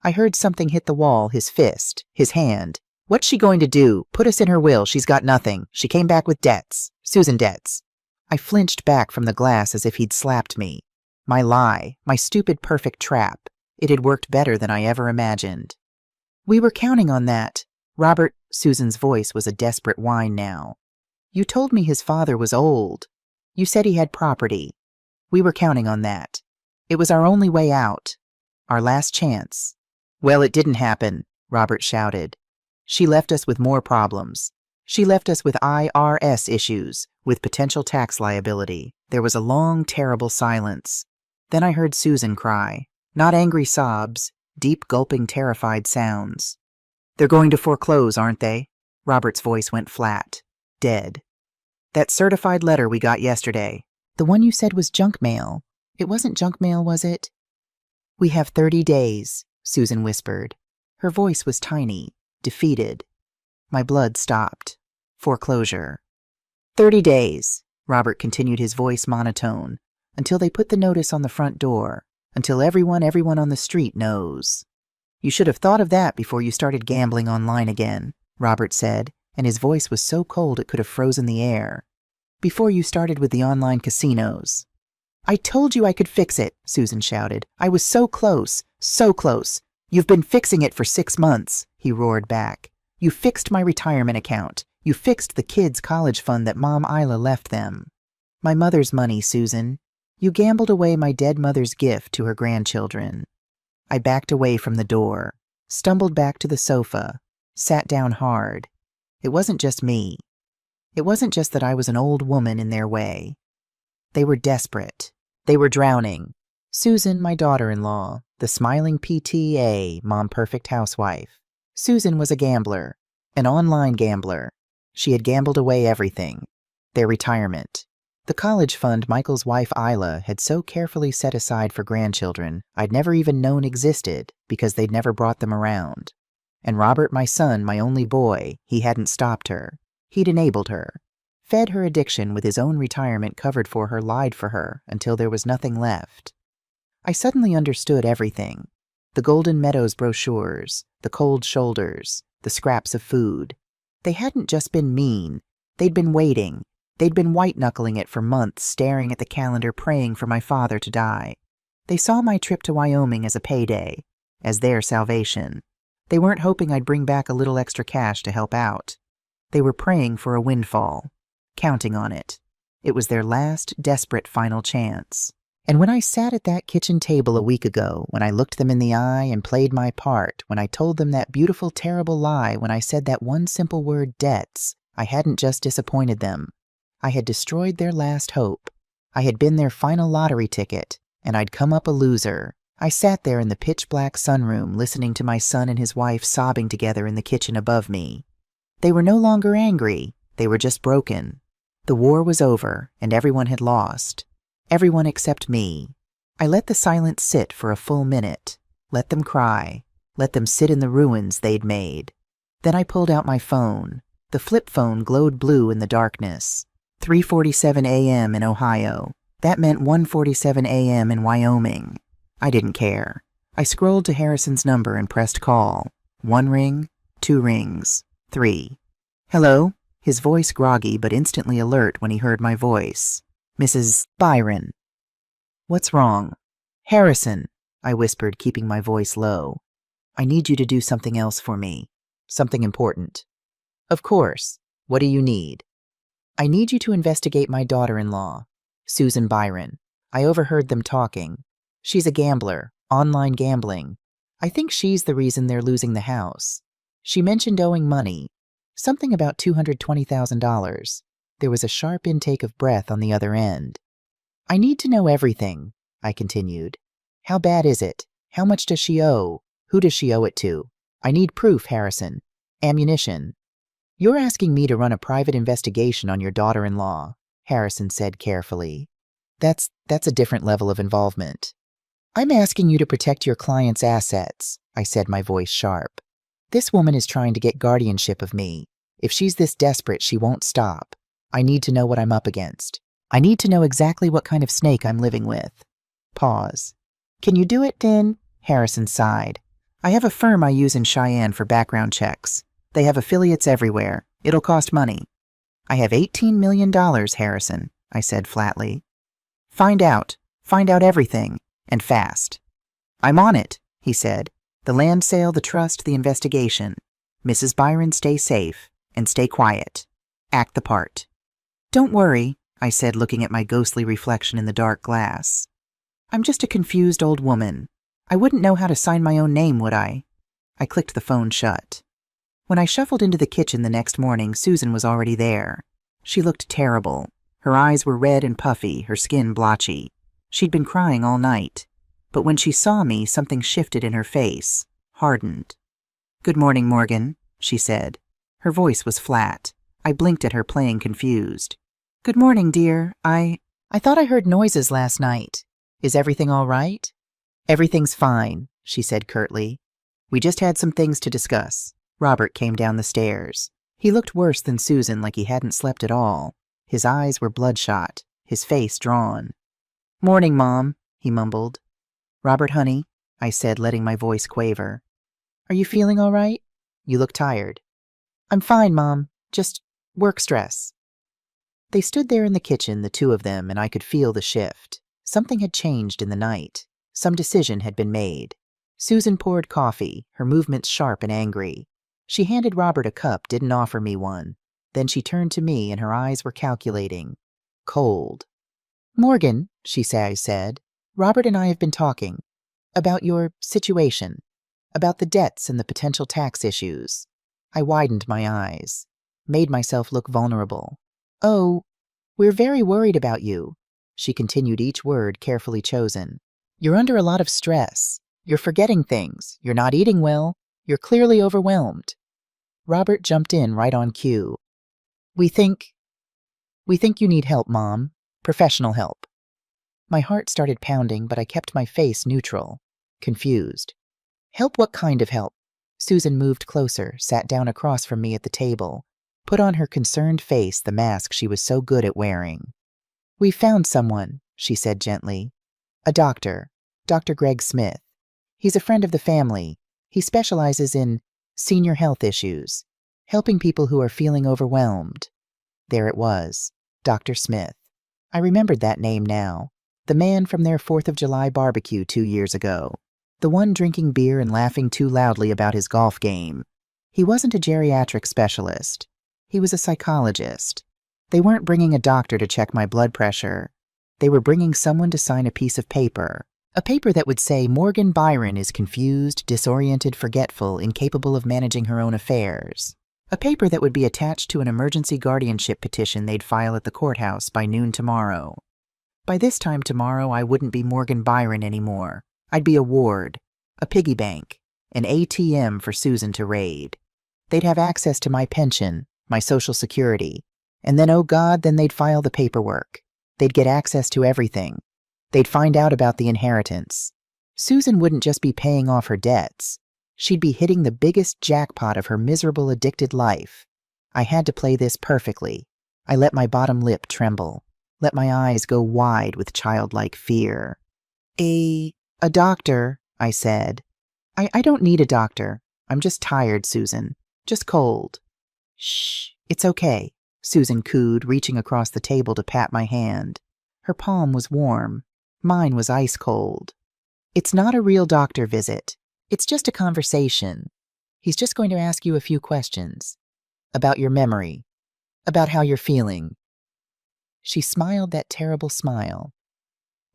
I heard something hit the wall, his fist, his hand. "What's she going to do? Put us in her will. She's got nothing. She came back with debts. Susan debts." I flinched back from the glass as if he'd slapped me. My lie, my stupid perfect trap. It had worked better than I ever imagined. "We were counting on that." Robert, Susan's voice was a desperate whine now. "You told me his father was old. You said he had property. We were counting on that. It was our only way out. Our last chance." "Well, it didn't happen," Robert shouted. "She left us with more problems. She left us with IRS issues, with potential tax liability." There was a long, terrible silence. Then I heard Susan cry. Not angry sobs, deep, gulping, terrified sounds. "They're going to foreclose, aren't they?" Robert's voice went flat. Dead. "That certified letter we got yesterday." "The one you said was junk mail. It wasn't junk mail, was it?" "We have 30 days, Susan whispered. Her voice was tiny, defeated. My blood stopped. Foreclosure. 30 days, Robert continued, his voice monotone, until they put the notice on the front door, until everyone on the street knows. "You should have thought of that before you started gambling online again," Robert said, and his voice was so cold it could have frozen the air. "Before you started with the online casinos." "I told you I could fix it," Susan shouted. "I was so close, so close. You've been fixing it for 6 months, he roared back. "You fixed my retirement account. You fixed the kids' college fund that Mom Isla left them. My mother's money, Susan. You gambled away my dead mother's gift to her grandchildren." I backed away from the door, stumbled back to the sofa, sat down hard. It wasn't just me. It wasn't just that I was an old woman in their way. They were desperate. They were drowning. Susan, my daughter-in-law, the smiling PTA, mom-perfect housewife. Susan was a gambler, an online gambler. She had gambled away everything. Their retirement, The college fund Michael's wife Isla had so carefully set aside for grandchildren I'd never even known existed because they'd never brought them around. And Robert, my son, my only boy, he hadn't stopped her. He'd enabled her. Fed her addiction with his own retirement covered for her, lied for her until there was nothing left. I suddenly understood everything. The Golden Meadows brochures, the cold shoulders, the scraps of food. They hadn't just been mean. They'd been waiting. They'd been white-knuckling it for months, staring at the calendar, praying for my father to die. They saw my trip to Wyoming as a payday, as their salvation. They weren't hoping I'd bring back a little extra cash to help out. They were praying for a windfall, counting on it. It was their last, desperate final chance. And when I sat at that kitchen table a week ago, when I looked them in the eye and played my part, when I told them that beautiful, terrible lie, when I said that one simple word, debts, I hadn't just disappointed them. I had destroyed their last hope. I had been their final lottery ticket, and I'd come up a loser. I sat there in the pitch-black sunroom listening to my son and his wife sobbing together in the kitchen above me. They were no longer angry. They were just broken. The war was over, and everyone had lost. Everyone except me. I let the silence sit for a full minute. Let them cry. Let them sit in the ruins they'd made. Then I pulled out my phone. The flip phone glowed blue in the darkness. 3:47 a.m. in Ohio. That meant 1:47 a.m. in Wyoming. I didn't care. I scrolled to Harrison's number and pressed call. 1 ring, 2 rings, 3. Hello? His voice groggy but instantly alert when he heard my voice. Mrs. Byron. What's wrong? Harrison, I whispered, keeping my voice low. I need you to do something else for me. Something important. Of course. What do you need? I need you to investigate my daughter-in-law, Susan Byron. I overheard them talking. She's a gambler, online gambling. I think she's the reason they're losing the house. She mentioned owing money, something about $220,000. There was a sharp intake of breath on the other end. I need to know everything, I continued. How bad is it? How much does she owe? Who does she owe it to? I need proof, Harrison. Ammunition. You're asking me to run a private investigation on your daughter-in-law, Harrison said carefully. That's a different level of involvement. I'm asking you to protect your client's assets, I said, my voice sharp. This woman is trying to get guardianship of me. If she's this desperate, she won't stop. I need to know what I'm up against. I need to know exactly what kind of snake I'm living with. Pause. Can you do it, Din? Harrison sighed. I have a firm I use in Cheyenne for background checks. They have affiliates everywhere. It'll cost money. I have $18 million, Harrison, I said flatly. Find out. Find out everything. And fast. I'm on it, he said. The land sale, the trust, the investigation. Mrs. Byron, stay safe. And stay quiet. Act the part. Don't worry, I said, looking at my ghostly reflection in the dark glass. I'm just a confused old woman. I wouldn't know how to sign my own name, would I? I clicked the phone shut. When I shuffled into the kitchen the next morning, Susan was already there. She looked terrible. Her eyes were red and puffy, her skin blotchy. She'd been crying all night. But when she saw me, something shifted in her face, hardened. Good morning, Morgan, she said. Her voice was flat. I blinked at her, playing confused. Good morning, dear. I thought I heard noises last night. Is everything all right? Everything's fine, she said curtly. We just had some things to discuss. Robert came down the stairs. He looked worse than Susan, like he hadn't slept at all. His eyes were bloodshot, his face drawn. Morning, Mom, he mumbled. Robert, honey, I said, letting my voice quaver. Are you feeling all right? You look tired. I'm fine, Mom. Just work stress. They stood there in the kitchen, the two of them, and I could feel the shift. Something had changed in the night. Some decision had been made. Susan poured coffee, her movements sharp and angry. She handed Robert a cup, didn't offer me one. Then she turned to me, and her eyes were calculating. Cold. Morgan, she said, Robert and I have been talking. About your situation. About the debts and the potential tax issues. I widened my eyes. Made myself look vulnerable. Oh, we're very worried about you. She continued each word carefully chosen. You're under a lot of stress. You're forgetting things. You're not eating well. You're clearly overwhelmed. Robert jumped in right on cue. We think you need help, Mom. Professional help. My heart started pounding, but I kept my face neutral, confused. Help? What kind of help? Susan moved closer, sat down across from me at the table, put on her concerned face the mask she was so good at wearing. We found someone, she said gently. A doctor, Dr. Greg Smith. He's a friend of the family. He specializes in senior health issues, helping people who are feeling overwhelmed. There it was, Dr. Smith. I remembered that name now. The man from their 4th of July barbecue 2 years ago. The one drinking beer and laughing too loudly about his golf game. He wasn't a geriatric specialist. He was a psychologist. They weren't bringing a doctor to check my blood pressure. They were bringing someone to sign a piece of paper. A paper that would say Morgan Byron is confused, disoriented, forgetful, incapable of managing her own affairs. A paper that would be attached to an emergency guardianship petition they'd file at the courthouse by noon tomorrow. By this time tomorrow, I wouldn't be Morgan Byron anymore. I'd be a ward, a piggy bank, an ATM for Susan to raid. They'd have access to my pension, my Social Security, and then, oh God, then they'd file the paperwork. They'd get access to everything. They'd find out about the inheritance. Susan wouldn't just be paying off her debts. She'd be hitting the biggest jackpot of her miserable, addicted life. I had to play this perfectly. I let my bottom lip tremble, let my eyes go wide with childlike fear. A doctor, I said. I don't need a doctor. I'm just tired, Susan. Just cold. Shh, it's okay, Susan cooed, reaching across the table to pat my hand. Her palm was warm. Mine was ice cold. It's not a real doctor visit. It's just a conversation. He's just going to ask you a few questions. About your memory. About how you're feeling. She smiled that terrible smile.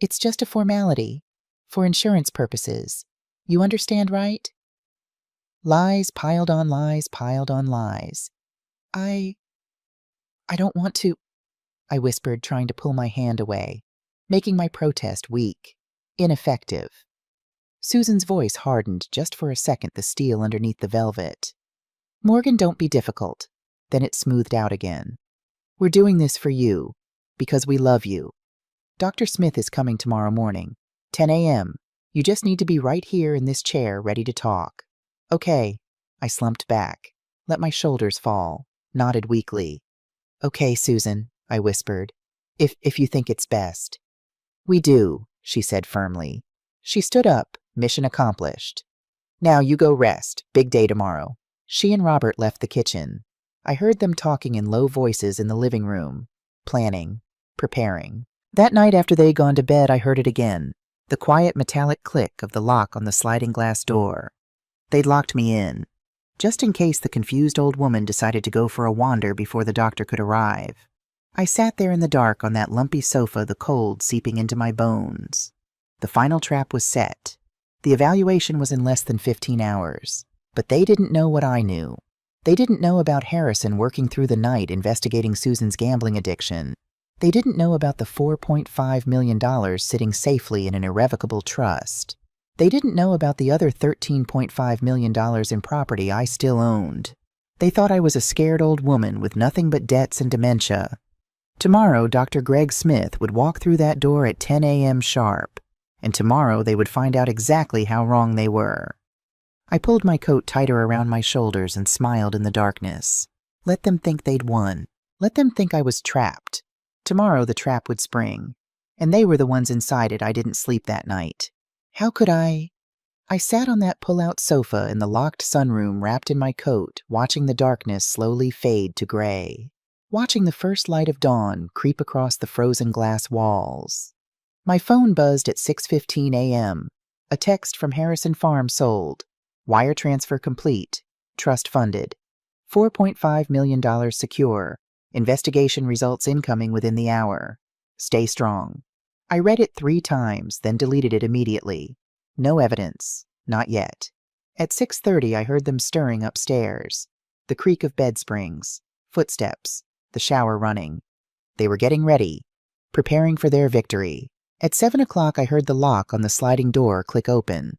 It's just a formality. For insurance purposes. You understand, right? Lies piled on lies piled on lies. I don't want to, I whispered, trying to pull my hand away, making my protest weak, ineffective. Susan's voice hardened just for a second, the steel underneath the velvet. Morgan, don't be difficult. Then it smoothed out again. We're doing this for you, because we love you. Dr. Smith is coming tomorrow morning, 10 a.m. You just need to be right here in this chair, ready to talk. Okay. I slumped back, let my shoulders fall, nodded weakly. Okay, Susan, I whispered, if you think it's best. We do, she said firmly. She stood up, mission accomplished. Now you go rest, big day tomorrow. She and Robert left the kitchen. I heard them talking in low voices in the living room, planning, preparing. That night after they'd gone to bed, I heard it again, the quiet metallic click of the lock on the sliding glass door. They'd locked me in, just in case the confused old woman decided to go for a wander before the doctor could arrive. I sat there in the dark on that lumpy sofa, the cold seeping into my bones. The final trap was set. The evaluation was in less than 15 hours. But they didn't know what I knew. They didn't know about Harrison working through the night investigating Susan's gambling addiction. They didn't know about the $4.5 million sitting safely in an irrevocable trust. They didn't know about the other $13.5 million in property I still owned. They thought I was a scared old woman with nothing but debts and dementia. Tomorrow, Dr. Greg Smith would walk through that door at 10 a.m. sharp, and tomorrow they would find out exactly how wrong they were. I pulled my coat tighter around my shoulders and smiled in the darkness. Let them think they'd won. Let them think I was trapped. Tomorrow the trap would spring, and they were the ones inside it. I didn't sleep that night. How could I sat on that pull-out sofa in the locked sunroom wrapped in my coat, watching the darkness slowly fade to gray, watching the first light of dawn creep across the frozen glass walls. My phone buzzed at 6:15 a.m. A text from Harrison Farm sold. Wire transfer complete. Trust funded. $4.5 million secure. Investigation results incoming within the hour. Stay strong. I read it 3 times, then deleted it immediately. No evidence. Not yet. At 6:30, I heard them stirring upstairs. The creak of bed springs. Footsteps. The shower running. They were getting ready. Preparing for their victory. At 7 o'clock, I heard the lock on the sliding door click open.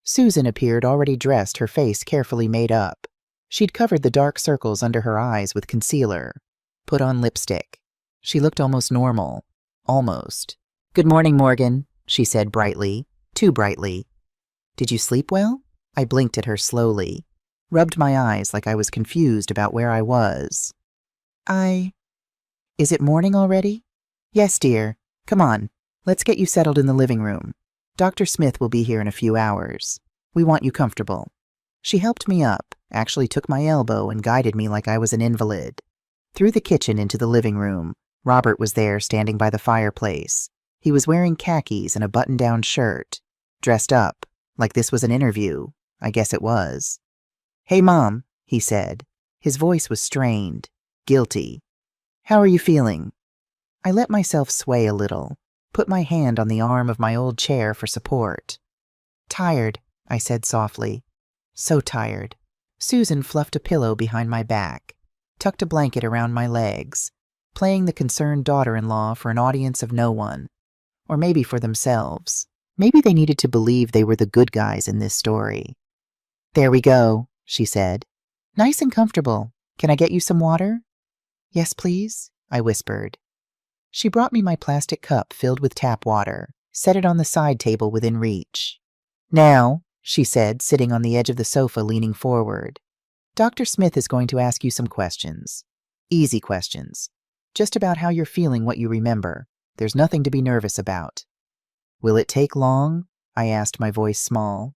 Susan appeared, already dressed, her face carefully made up. She'd covered the dark circles under her eyes with concealer. Put on lipstick. She looked almost normal. Almost. "Good morning, Morgan," she said brightly, too brightly. "Did you sleep well?" I blinked at her slowly, rubbed my eyes like I was confused about where I was. Is it morning already?" "Yes, dear. Come on, let's get you settled in the living room. Dr. Smith will be here in a few hours. We want you comfortable." She helped me up, actually took my elbow and guided me like I was an invalid. Through the kitchen into the living room. Robert was there standing by the fireplace. He was wearing khakis and a button-down shirt, dressed up, like this was an interview. I guess it was. "Hey, Mom," he said. His voice was strained, guilty. "How are you feeling?" I let myself sway a little, put my hand on the arm of my old chair for support. "Tired," I said softly. "So tired." Susan fluffed a pillow behind my back, tucked a blanket around my legs, playing the concerned daughter-in-law for an audience of no one. Or maybe for themselves. Maybe they needed to believe they were the good guys in this story. "There we go," she said. "Nice and comfortable. Can I get you some water?" "Yes, please," I whispered. She brought me my plastic cup filled with tap water, set it on the side table within reach. "Now," she said, sitting on the edge of the sofa leaning forward, "Dr. Smith is going to ask you some questions. Easy questions. Just about how you're feeling, what you remember. There's nothing to be nervous about." "Will it take long?" I asked, my voice small.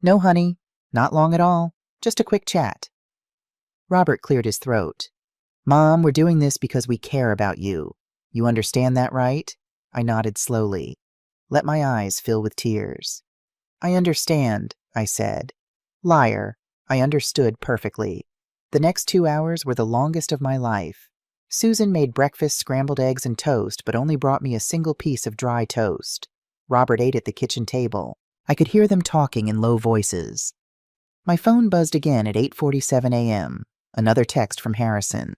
"No, honey. Not long at all. Just a quick chat." Robert cleared his throat. "Mom, we're doing this because we care about you. You understand that, right?" I nodded slowly. Let my eyes fill with tears. "I understand," I said. Liar. I understood perfectly. The next 2 hours were the longest of my life. Susan made breakfast, scrambled eggs and toast, but only brought me a single piece of dry toast. Robert ate at the kitchen table. I could hear them talking in low voices. My phone buzzed again at 8:47 a.m. Another text from Harrison.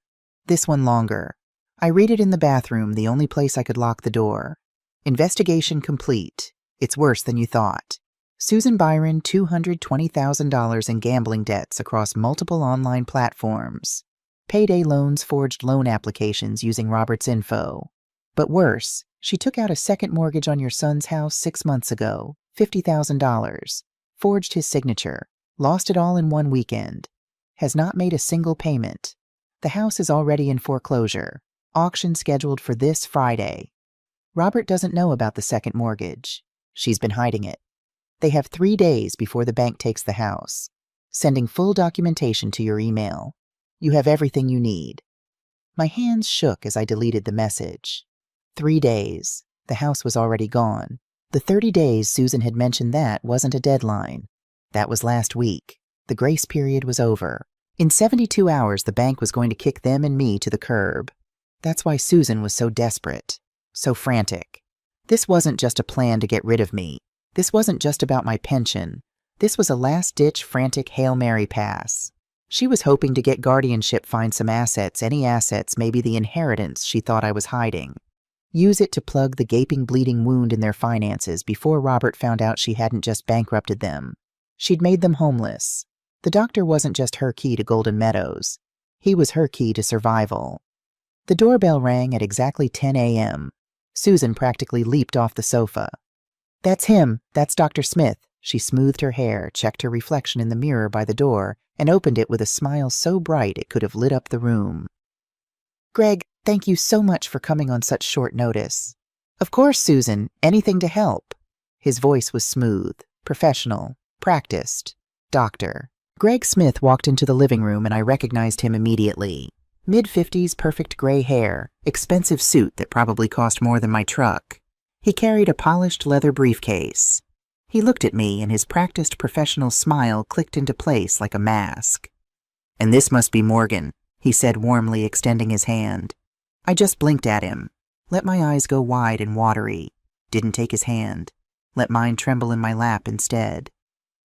This one longer. I read it in the bathroom, the only place I could lock the door. "Investigation complete. It's worse than you thought. Susan Byron, $220,000 in gambling debts across multiple online platforms. Payday loans forged loan applications using Robert's info. But worse, she took out a second mortgage on your son's house 6 months ago, $50,000. Forged his signature. Lost it all in one weekend. Has not made a single payment. The house is already in foreclosure. Auction scheduled for this Friday. Robert doesn't know about the second mortgage. She's been hiding it. They have 3 days before the bank takes the house. Sending full documentation to your email. You have everything you need." My hands shook as I deleted the message. 3 days. The house was already gone. The 30 days Susan had mentioned that wasn't a deadline. That was last week. The grace period was over. In 72 hours, the bank was going to kick them and me to the curb. That's why Susan was so desperate, so frantic. This wasn't just a plan to get rid of me. This wasn't just about my pension. This was a last-ditch, frantic Hail Mary pass. She was hoping to get guardianship, find some assets, any assets, maybe the inheritance she thought I was hiding. Use it to plug the gaping, bleeding wound in their finances before Robert found out she hadn't just bankrupted them. She'd made them homeless. The doctor wasn't just her key to Golden Meadows. He was her key to survival. The doorbell rang at exactly 10 a.m. Susan practically leaped off the sofa. "That's him. That's Dr. Smith." She smoothed her hair, checked her reflection in the mirror by the door, and opened it with a smile so bright it could have lit up the room. "Greg, thank you so much for coming on such short notice." "Of course, Susan. Anything to help." His voice was smooth, professional, practiced. Doctor. Greg Smith walked into the living room and I recognized him immediately. Mid-50s, perfect gray hair, expensive suit that probably cost more than my truck. He carried a polished leather briefcase. He looked at me and his practiced professional smile clicked into place like a mask. "And this must be Morgan," he said warmly, extending his hand. I just blinked at him, let my eyes go wide and watery, didn't take his hand, let mine tremble in my lap instead.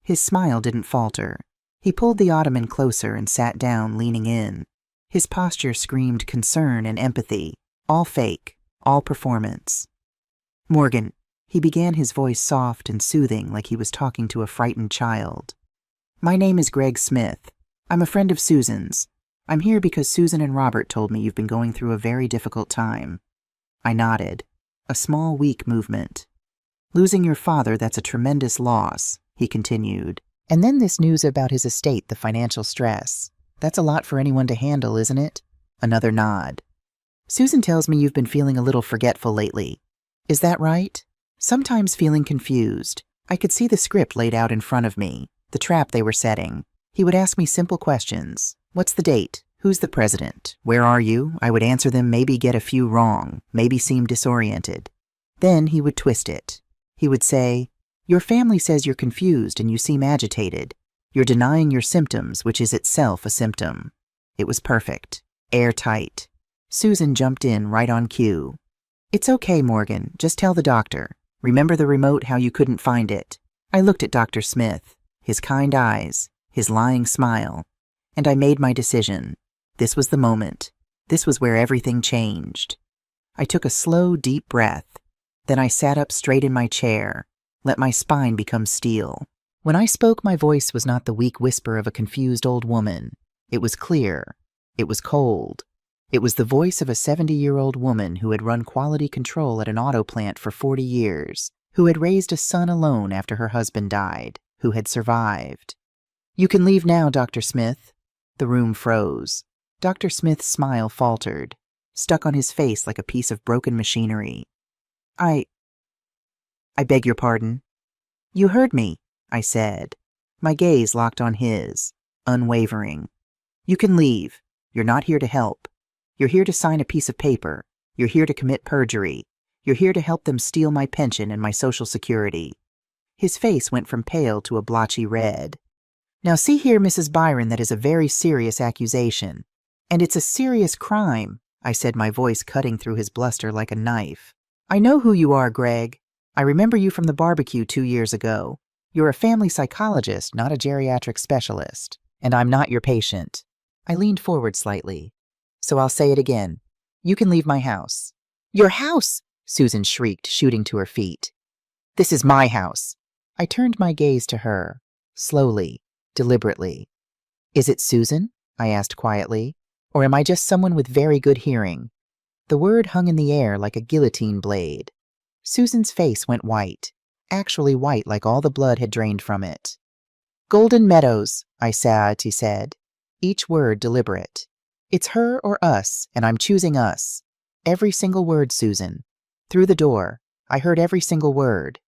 His smile didn't falter. He pulled the ottoman closer and sat down, leaning in. His posture screamed concern and empathy, all fake, all performance. "Morgan," he began, his voice soft and soothing like he was talking to a frightened child. "My name is Greg Smith. I'm a friend of Susan's. I'm here because Susan and Robert told me you've been going through a very difficult time." I nodded. A small, weak movement. Losing your father, that's a tremendous loss, he continued. And then this news about his estate, the financial stress. That's a lot for anyone to handle, isn't it? Another nod. Susan tells me you've been feeling a little forgetful lately. Is that right? Sometimes feeling confused. I could see the script laid out in front of me, the trap they were setting. He would ask me simple questions. What's the date? Who's the president? Where are you? I would answer them, maybe get a few wrong, maybe seem disoriented. Then he would twist it. He would say, your family says you're confused and you seem agitated. You're denying your symptoms, which is itself a symptom. It was perfect. Airtight. Susan jumped in right on cue. It's okay, Morgan. Just tell the doctor. Remember the remote, how you couldn't find it. I looked at Dr. Smith, his kind eyes, his lying smile, and I made my decision. This was the moment. This was where everything changed. I took a slow, deep breath. Then I sat up straight in my chair, let my spine become steel. When I spoke, my voice was not the weak whisper of a confused old woman. It was clear. It was cold. It was the voice of a 70-year-old woman who had run quality control at an auto plant for 40 years, who had raised a son alone after her husband died, who had survived. You can leave now, Dr. Smith. The room froze. Dr. Smith's smile faltered, stuck on his face like a piece of broken machinery. I beg your pardon. You heard me, I said. My gaze locked on his, unwavering. You can leave. You're not here to help. You're here to sign a piece of paper. You're here to commit perjury. You're here to help them steal my pension and my Social Security. His face went from pale to a blotchy red. Now see here, Mrs. Byron, that is a very serious accusation. And it's a serious crime, I said, my voice cutting through his bluster like a knife. I know who you are, Greg. I remember you from the barbecue 2 years ago. You're a family psychologist, not a geriatric specialist. And I'm not your patient. I leaned forward slightly. So I'll say it again. You can leave my house. Your house? Susan shrieked, shooting to her feet. This is my house. I turned my gaze to her, slowly, deliberately. Is it Susan? I asked quietly. Or am I just someone with very good hearing? The word hung in the air like a guillotine blade. Susan's face went white, actually white like all the blood had drained from it. Golden Meadows, I said, each word deliberate. It's her or us, and I'm choosing us. Every single word, Susan. Through the door, I heard every single word.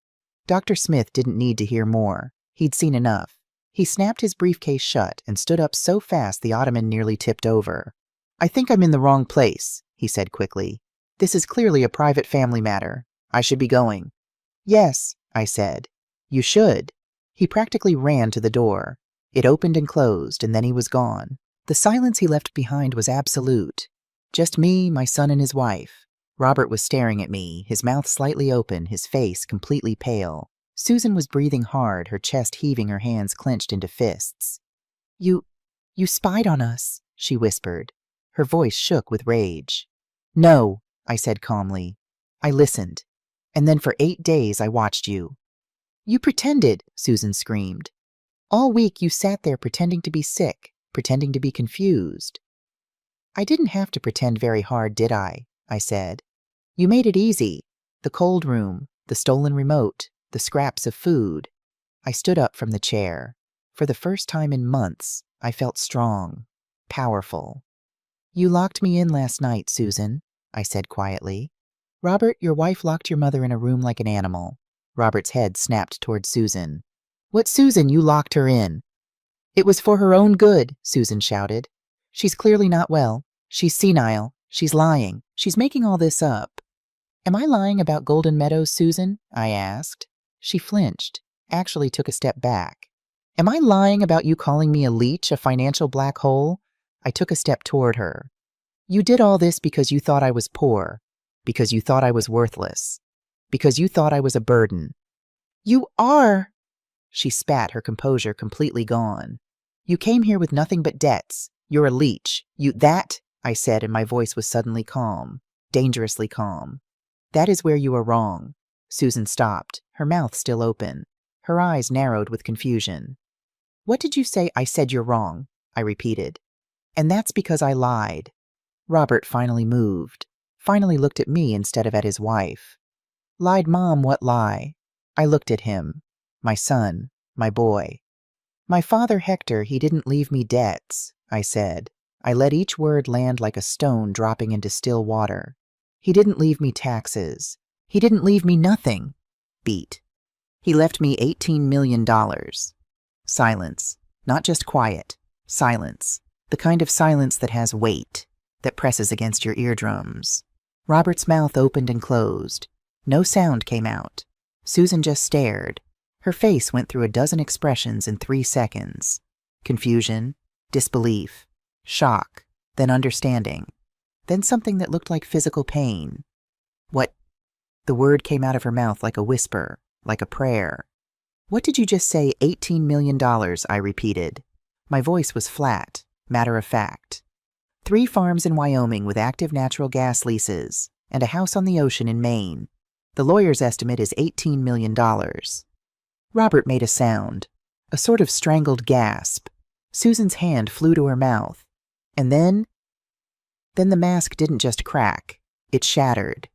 Dr. Smith didn't need to hear more. He'd seen enough. He snapped his briefcase shut and stood up so fast the ottoman nearly tipped over. I think I'm in the wrong place, he said quickly. This is clearly a private family matter. I should be going. Yes, I said. You should. He practically ran to the door. It opened and closed, and then he was gone. The silence he left behind was absolute. Just me, my son, and his wife. Robert was staring at me, his mouth slightly open, his face completely pale. Susan was breathing hard, her chest heaving, her hands clenched into fists. You spied on us, she whispered. Her voice shook with rage. No, I said calmly. I listened. And then for 8 days I watched you. You pretended, Susan screamed. All week you sat there pretending to be sick, pretending to be confused. I didn't have to pretend very hard, did I said. You made it easy. The cold room, the stolen remote, the scraps of food. I stood up from the chair. For the first time in months, I felt strong, powerful. You locked me in last night, Susan, I said quietly. Robert, your wife locked your mother in a room like an animal. Robert's head snapped toward Susan. What, Susan? You locked her in. It was for her own good, Susan shouted. She's clearly not well. She's senile. She's lying. She's making all this up. Am I lying about Golden Meadows, Susan? I asked. She flinched, actually took a step back. Am I lying about you calling me a leech, a financial black hole? I took a step toward her. You did all this because you thought I was poor, because you thought I was worthless, because you thought I was a burden. You are! She spat, her composure completely gone. You came here with nothing but debts. You're a leech. That, I said, and my voice was suddenly calm, dangerously calm. That is where you are wrong. Susan stopped, her mouth still open. Her eyes narrowed with confusion. What did you say? I said you're wrong, I repeated. And that's because I lied. Robert finally moved, finally looked at me instead of at his wife. Lied, Mom, what lie? I looked at him. My son, my boy. My father Hector, he didn't leave me debts, I said. I let each word land like a stone dropping into still water. He didn't leave me taxes. He didn't leave me nothing. Beat. He left me $18 million. Silence. Not just quiet. Silence. The kind of silence that has weight, that presses against your eardrums. Robert's mouth opened and closed. No sound came out. Susan just stared. Her face went through a dozen expressions in 3 seconds. Confusion, disbelief, shock, then understanding, then something that looked like physical pain. What? The word came out of her mouth like a whisper, like a prayer. What did you just say, $18 million, I repeated. My voice was flat, matter of fact. 3 farms in Wyoming with active natural gas leases, and a house on the ocean in Maine. The lawyer's estimate is $18 million. Robert made a sound, a sort of strangled gasp. Susan's hand flew to her mouth. And then the mask didn't just crack. It shattered.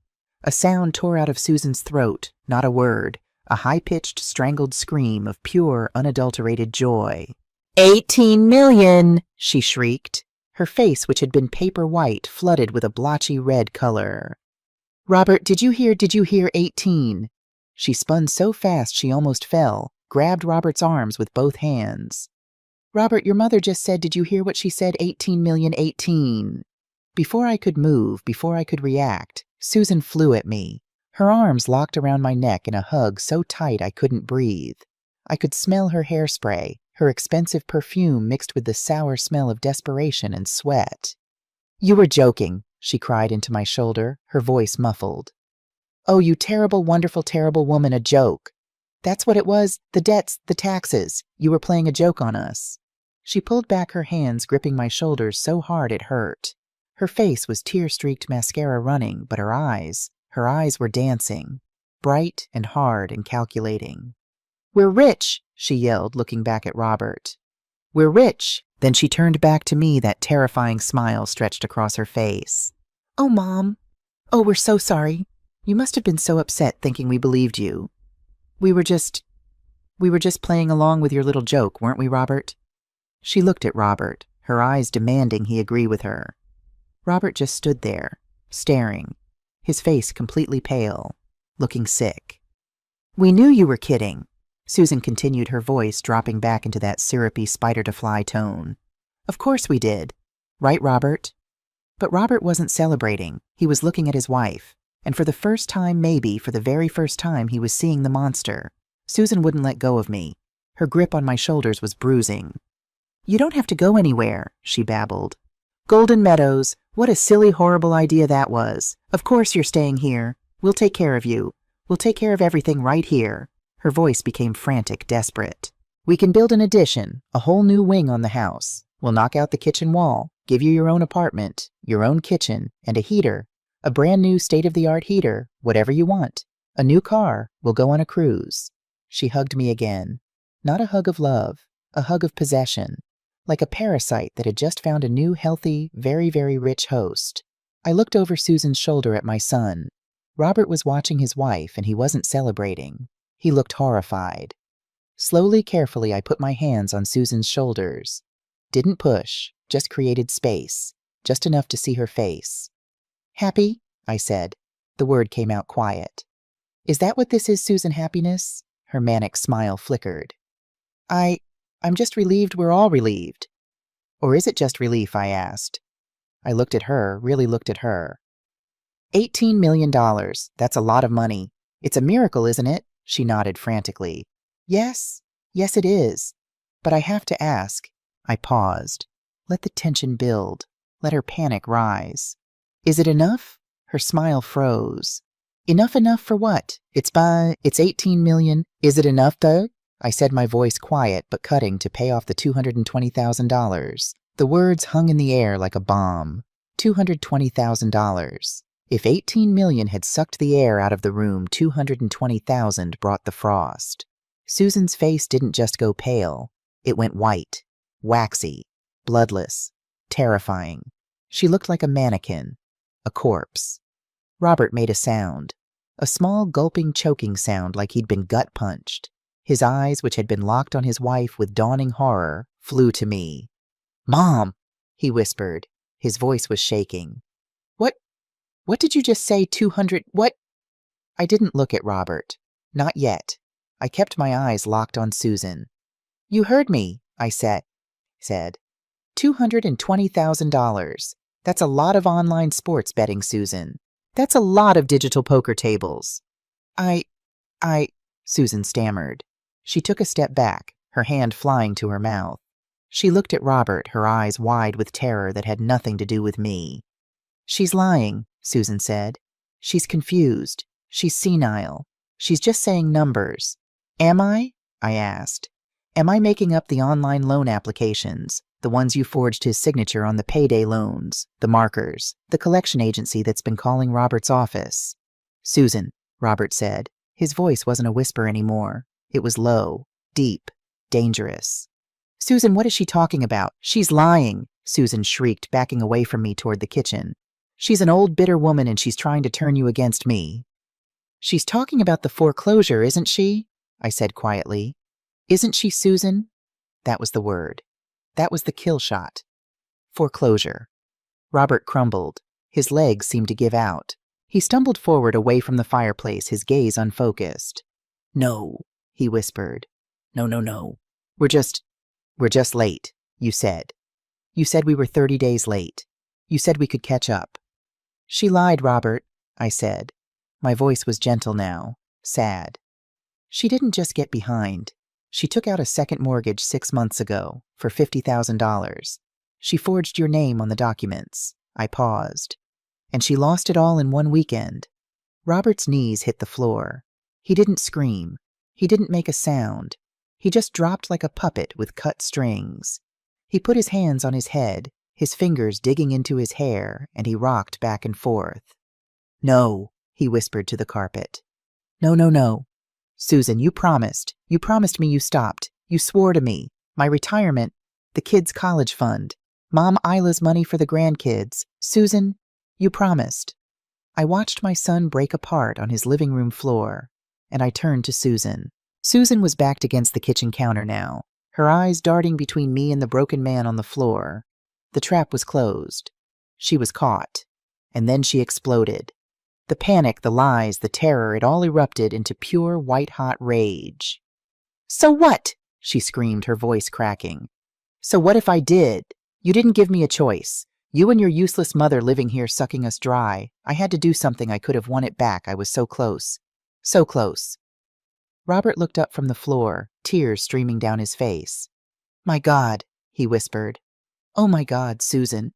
A sound tore out of Susan's throat, not a word, a high-pitched, strangled scream of pure, unadulterated joy. 18 million, she shrieked. Her face, which had been paper white, flooded with a blotchy red color. Robert, did you hear 18? She spun so fast she almost fell, grabbed Robert's arms with both hands. Robert, your mother just said, did you hear what she said, 18 million, 18? Before I could move, before I could react, Susan flew at me. Her arms locked around my neck in a hug so tight I couldn't breathe. I could smell her hairspray, her expensive perfume mixed with the sour smell of desperation and sweat. You were joking, she cried into my shoulder, her voice muffled. Oh, you terrible, wonderful, terrible woman, a joke. That's what it was, the debts, the taxes. You were playing a joke on us. She pulled back her hands, gripping my shoulders so hard it hurt. Her face was tear-streaked mascara running, but her eyes were dancing, bright and hard and calculating. We're rich, she yelled, looking back at Robert. We're rich. Then she turned back to me, that terrifying smile stretched across her face. Oh, Mom. Oh, we're so sorry. You must have been so upset thinking we believed you. We were just playing along with your little joke, weren't we, Robert? She looked at Robert, her eyes demanding he agree with her. Robert just stood there, staring, his face completely pale, looking sick. We knew you were kidding, Susan continued, her voice dropping back into that syrupy spider-to-fly tone. Of course we did. Right, Robert? But Robert wasn't celebrating. He was looking at his wife. And for the first time, maybe for the very first time, he was seeing the monster. Susan wouldn't let go of me. Her grip on my shoulders was bruising. You don't have to go anywhere, she babbled. Golden Meadows, what a silly, horrible idea that was. Of course you're staying here. We'll take care of you. We'll take care of everything right here. Her voice became frantic, desperate. We can build an addition, a whole new wing on the house. We'll knock out the kitchen wall, give you your own apartment, your own kitchen, and a heater. A brand new state-of-the-art heater, whatever you want. A new car. We'll go on a cruise. She hugged me again. Not a hug of love, a hug of possession. Like a parasite that had just found a new, healthy, very, very rich host. I looked over Susan's shoulder at my son. Robert was watching his wife, and he wasn't celebrating. He looked horrified. Slowly, carefully, I put my hands on Susan's shoulders. Didn't push, just created space, just enough to see her face. Happy? I said. The word came out quiet. Is that what this is, Susan, happiness? Her manic smile flickered. I'm just relieved we're all relieved. Or is it just relief, I asked. I looked at her, really looked at her. $18 million. That's a lot of money. It's a miracle, isn't it? She nodded frantically. Yes, it is. But I have to ask. I paused. Let the tension build. Let her panic rise. Is it enough? Her smile froze. Enough for what? It's 18 million. Is it enough, though? I said, my voice quiet but cutting, to pay off the $220,000. The words hung in the air like a bomb. $220,000. If 18 million had sucked the air out of the room, 220,000 brought the frost. Susan's face didn't just go pale. It went white, waxy, bloodless, terrifying. She looked like a mannequin, a corpse. Robert made a sound. A small gulping choking sound like he'd been gut punched. His eyes, which had been locked on his wife with dawning horror, flew to me. "Mom," he whispered. His voice was shaking. What did you just say, 200, what?" I didn't look at Robert. Not yet. I kept my eyes locked on Susan. "You heard me," I said. $220,000. That's a lot of online sports betting, Susan. That's a lot of digital poker tables. I, Susan stammered. She took a step back, her hand flying to her mouth. She looked at Robert, her eyes wide with terror that had nothing to do with me. "She's lying," Susan said. "She's confused. She's senile. She's just saying numbers." "Am I?" I asked. "Am I making up the online loan applications, the ones you forged his signature on the payday loans, the markers, the collection agency that's been calling Robert's office?" "Susan," Robert said. His voice wasn't a whisper anymore. It was low, deep, dangerous. "Susan, what is she talking about? She's lying," Susan shrieked, backing away from me toward the kitchen. "She's an old, bitter woman, and she's trying to turn you against me." "She's talking about the foreclosure, isn't she?" I said quietly. "Isn't she, Susan?" That was the word. That was the kill shot. Foreclosure. Robert crumbled. His legs seemed to give out. He stumbled forward away from the fireplace, his gaze unfocused. "No," he whispered. No. We're just late, you said. You said we were 30 days late. You said we could catch up." "She lied, Robert," I said. My voice was gentle now, sad. "She didn't just get behind. She took out a second mortgage 6 months ago for $50,000. She forged your name on the documents." I paused. "And she lost it all in one weekend." Robert's knees hit the floor. He didn't scream. He didn't make a sound. He just dropped like a puppet with cut strings. He put his hands on his head, his fingers digging into his hair, and he rocked back and forth. "No," he whispered to the carpet. No. "Susan, you promised. You promised me you stopped. You swore to me. My retirement, the kids' college fund, Mom Isla's money for the grandkids. Susan, you promised." I watched my son break apart on his living room floor, and I turned to Susan. Susan was backed against the kitchen counter now, her eyes darting between me and the broken man on the floor. The trap was closed. She was caught. And then she exploded. The panic, the lies, the terror, it all erupted into pure white-hot rage. "So what?" she screamed, her voice cracking. "So what if I did? You didn't give me a choice. You and your useless mother living here sucking us dry. I had to do something. I could have won it back. I was so close. So close." Robert looked up from the floor, tears streaming down his face. "My God," he whispered. "Oh my God, Susan."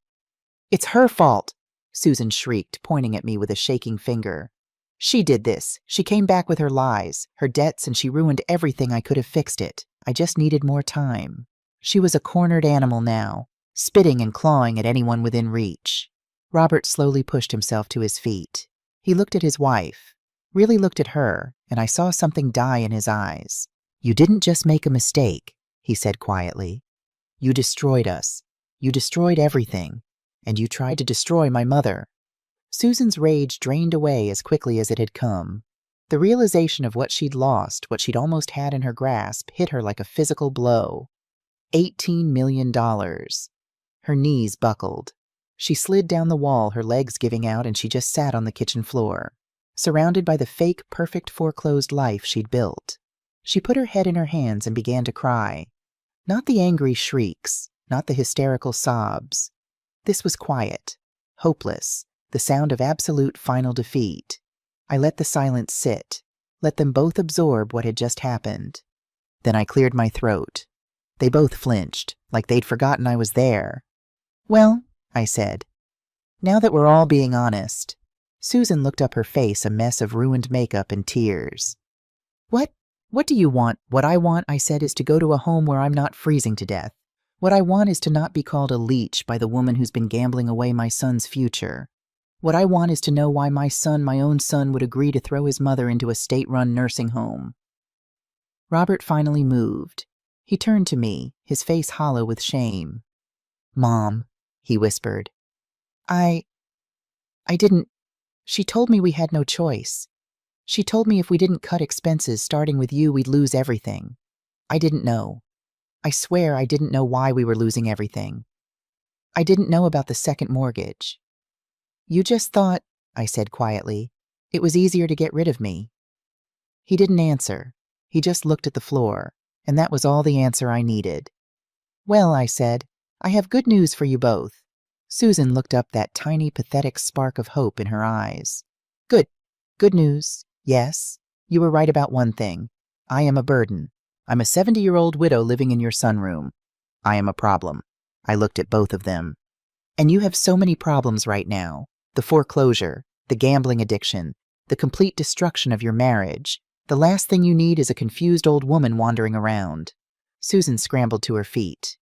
"It's her fault," Susan shrieked, pointing at me with a shaking finger. "She did this. She came back with her lies, her debts, and she ruined everything. I could have fixed it. I just needed more time." She was a cornered animal now, spitting and clawing at anyone within reach. Robert slowly pushed himself to his feet. He looked at his wife, really looked at her, and I saw something die in his eyes. "You didn't just make a mistake," he said quietly. "You destroyed us. You destroyed everything. And you tried to destroy my mother." Susan's rage drained away as quickly as it had come. The realization of what she'd lost, what she'd almost had in her grasp, hit her like a physical blow. $18 million. Her knees buckled. She slid down the wall, her legs giving out, and she just sat on the kitchen floor, surrounded by the fake, perfect, foreclosed life she'd built. She put her head in her hands and began to cry. Not the angry shrieks, not the hysterical sobs. This was quiet, hopeless, the sound of absolute final defeat. I let the silence sit, let them both absorb what had just happened. Then I cleared my throat. They both flinched, like they'd forgotten I was there. "Well," I said, "now that we're all being honest." Susan looked up, her face a mess of ruined makeup and tears. What do you want?" "What I want," I said, "is to go to a home where I'm not freezing to death. What I want is to not be called a leech by the woman who's been gambling away my son's future. What I want is to know why my son, my own son, would agree to throw his mother into a state-run nursing home." Robert finally moved. He turned to me, his face hollow with shame. "Mom," he whispered. I didn't. She told me we had no choice. She told me if we didn't cut expenses starting with you, we'd lose everything. I didn't know. I swear I didn't know why we were losing everything. I didn't know about the second mortgage. You just thought, I said quietly, it was easier to get rid of me. He didn't answer. He just looked at the floor, and that was all the answer I needed. Well, I said, I have good news for you both. Susan looked up, that tiny, pathetic spark of hope in her eyes. Good news. Yes, you were right about one thing. I am a burden. I'm a 70-year-old widow living in your sunroom. I am a problem. I looked at both of them. And you have so many problems right now. The foreclosure, the gambling addiction, the complete destruction of your marriage. The last thing you need is a confused old woman wandering around. Susan scrambled to her feet.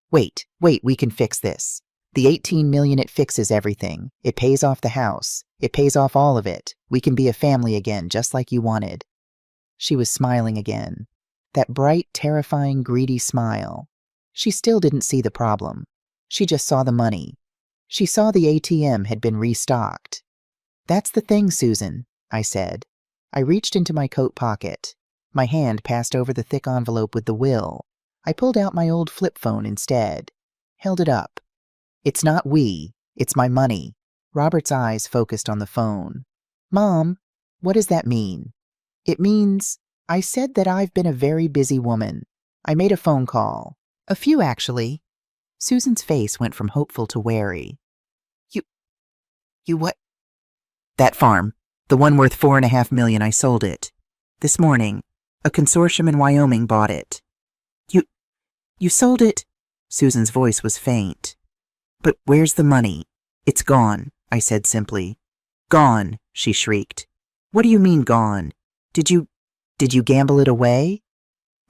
Wait, we can fix this. The $18 million, it fixes everything. It pays off the house. It pays off all of it. We can be a family again, just like you wanted. She was smiling again. That bright, terrifying, greedy smile. She still didn't see the problem. She just saw the money. She saw the ATM had been restocked. That's the thing, Susan, I said. I reached into my coat pocket. My hand passed over the thick envelope with the will. I pulled out my old flip phone instead. Held it up. It's not we. It's my money. Robert's eyes focused on the phone. Mom, what does that mean? It means, I said that I've been a very busy woman. I made a phone call. A few, actually. Susan's face went from hopeful to wary. You what? That farm. The one worth $4.5 million, I sold it. This morning, a consortium in Wyoming bought it. You sold it? Susan's voice was faint. But where's the money? It's gone, I said simply. Gone, she shrieked. What do you mean gone? Did you gamble it away?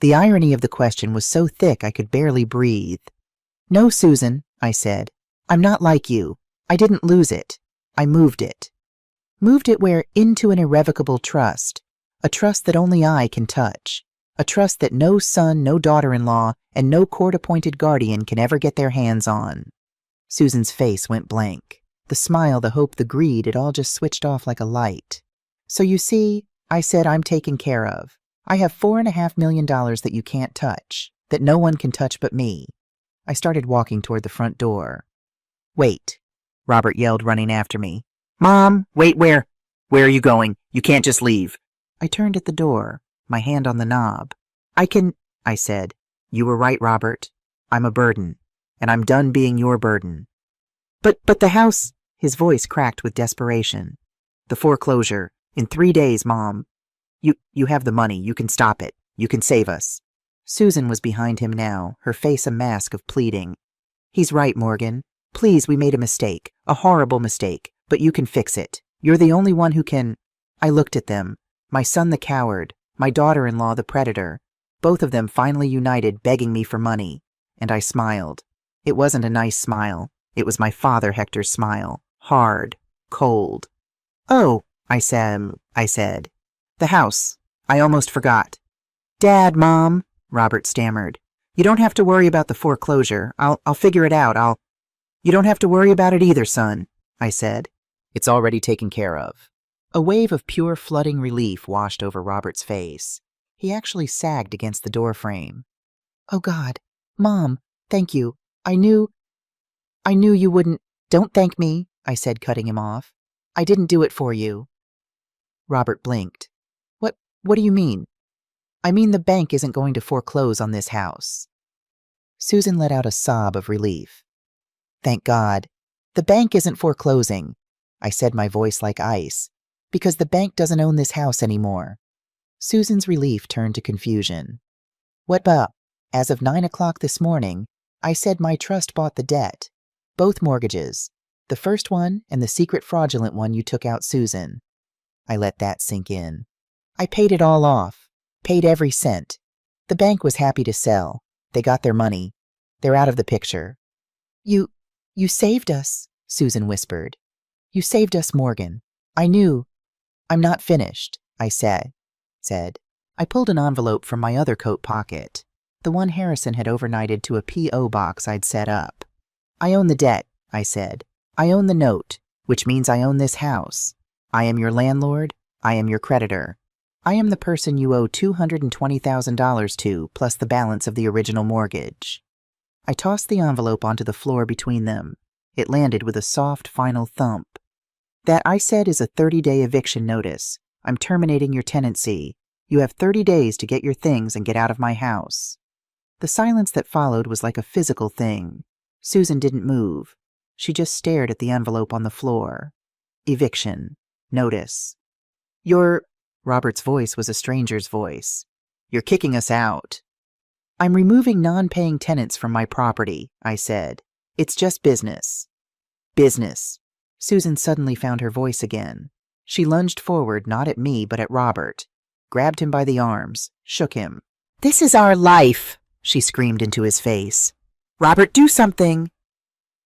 The irony of the question was so thick I could barely breathe. No, Susan, I said. I'm not like you. I didn't lose it. I moved it. Moved it where? Into an irrevocable trust. A trust that only I can touch. A trust that no son, no daughter-in-law, and no court-appointed guardian can ever get their hands on. Susan's face went blank. The smile, the hope, the greed, it all just switched off like a light. So you see, I said, I'm taken care of. I have $4.5 million that you can't touch, that no one can touch but me. I started walking toward the front door. Wait, Robert yelled, running after me. Mom, wait, where are you going? You can't just leave. I turned at the door, my hand on the knob. I said. You were right, Robert. I'm a burden, and I'm done being your burden. But the house, his voice cracked with desperation. The foreclosure, in 3 days, Mom. You have the money, you can stop it, you can save us. Susan was behind him now, her face a mask of pleading. He's right, Morgan. Please, we made a mistake, a horrible mistake, but you can fix it. You're the only one who can. I looked at them. My son the coward, my daughter-in-law the predator, both of them finally united, begging me for money. And I smiled. It wasn't a nice smile. It was my father Hector's smile. Hard. Cold. Oh, I said. The house. I almost forgot. Dad, Mom, Robert stammered. You don't have to worry about the foreclosure. I'll figure it out. You don't have to worry about it either, son, I said. It's already taken care of. A wave of pure flooding relief washed over Robert's face. He actually sagged against the doorframe. Oh, God. Mom, thank you. I knew you wouldn't. Don't thank me, I said, cutting him off. I didn't do it for you. Robert blinked. What do you mean? I mean the bank isn't going to foreclose on this house. Susan let out a sob of relief. Thank God. The bank isn't foreclosing, I said, my voice like ice, because the bank doesn't own this house anymore. Susan's relief turned to confusion. What about? As of 9 o'clock this morning, I said my trust bought the debt. Both mortgages. The first one and the secret fraudulent one you took out, Susan. I let that sink in. I paid it all off. Paid every cent. The bank was happy to sell. They got their money. They're out of the picture. You saved us, Susan whispered. You saved us, Morgan. I knew. I'm not finished, I said. I pulled an envelope from my other coat pocket, the one Harrison had overnighted to a P.O. box I'd set up. I own the debt, I said. I own the note, which means I own this house. I am your landlord. I am your creditor. I am the person you owe $220,000 to, plus the balance of the original mortgage. I tossed the envelope onto the floor between them. It landed with a soft, final thump. That, I said, is a 30-day eviction notice. I'm terminating your tenancy. You have 30 days to get your things and get out of my house. The silence that followed was like a physical thing. Susan didn't move. She just stared at the envelope on the floor. Eviction. Notice. Robert's voice was a stranger's voice. You're kicking us out. I'm removing non-paying tenants from my property, I said. It's just business. Business. Susan suddenly found her voice again. She lunged forward, not at me, but at Robert, grabbed him by the arms, shook him. This is our life, she screamed into his face. Robert, do something!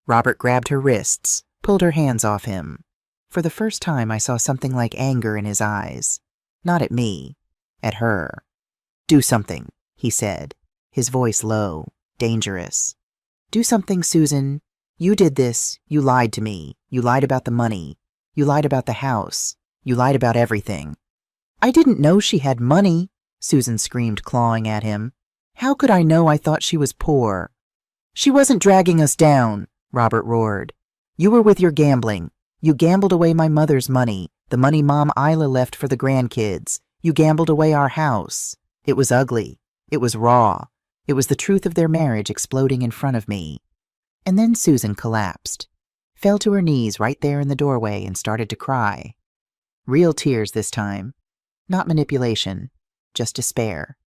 Robert grabbed her wrists, pulled her hands off him. For the first time, I saw something like anger in his eyes. Not at me, at her. Do something, he said, his voice low, dangerous. Do something, Susan. You did this. You lied to me. You lied about the money. You lied about the house. You lied about everything. I didn't know she had money, Susan screamed, clawing at him. How could I know? I thought she was poor. She wasn't dragging us down, Robert roared. You were with your gambling. You gambled away my mother's money, the money Mom Isla left for the grandkids. You gambled away our house. It was ugly. It was raw. It was the truth of their marriage exploding in front of me. And then Susan collapsed, fell to her knees right there in the doorway and started to cry. Real tears this time. Not manipulation, just despair.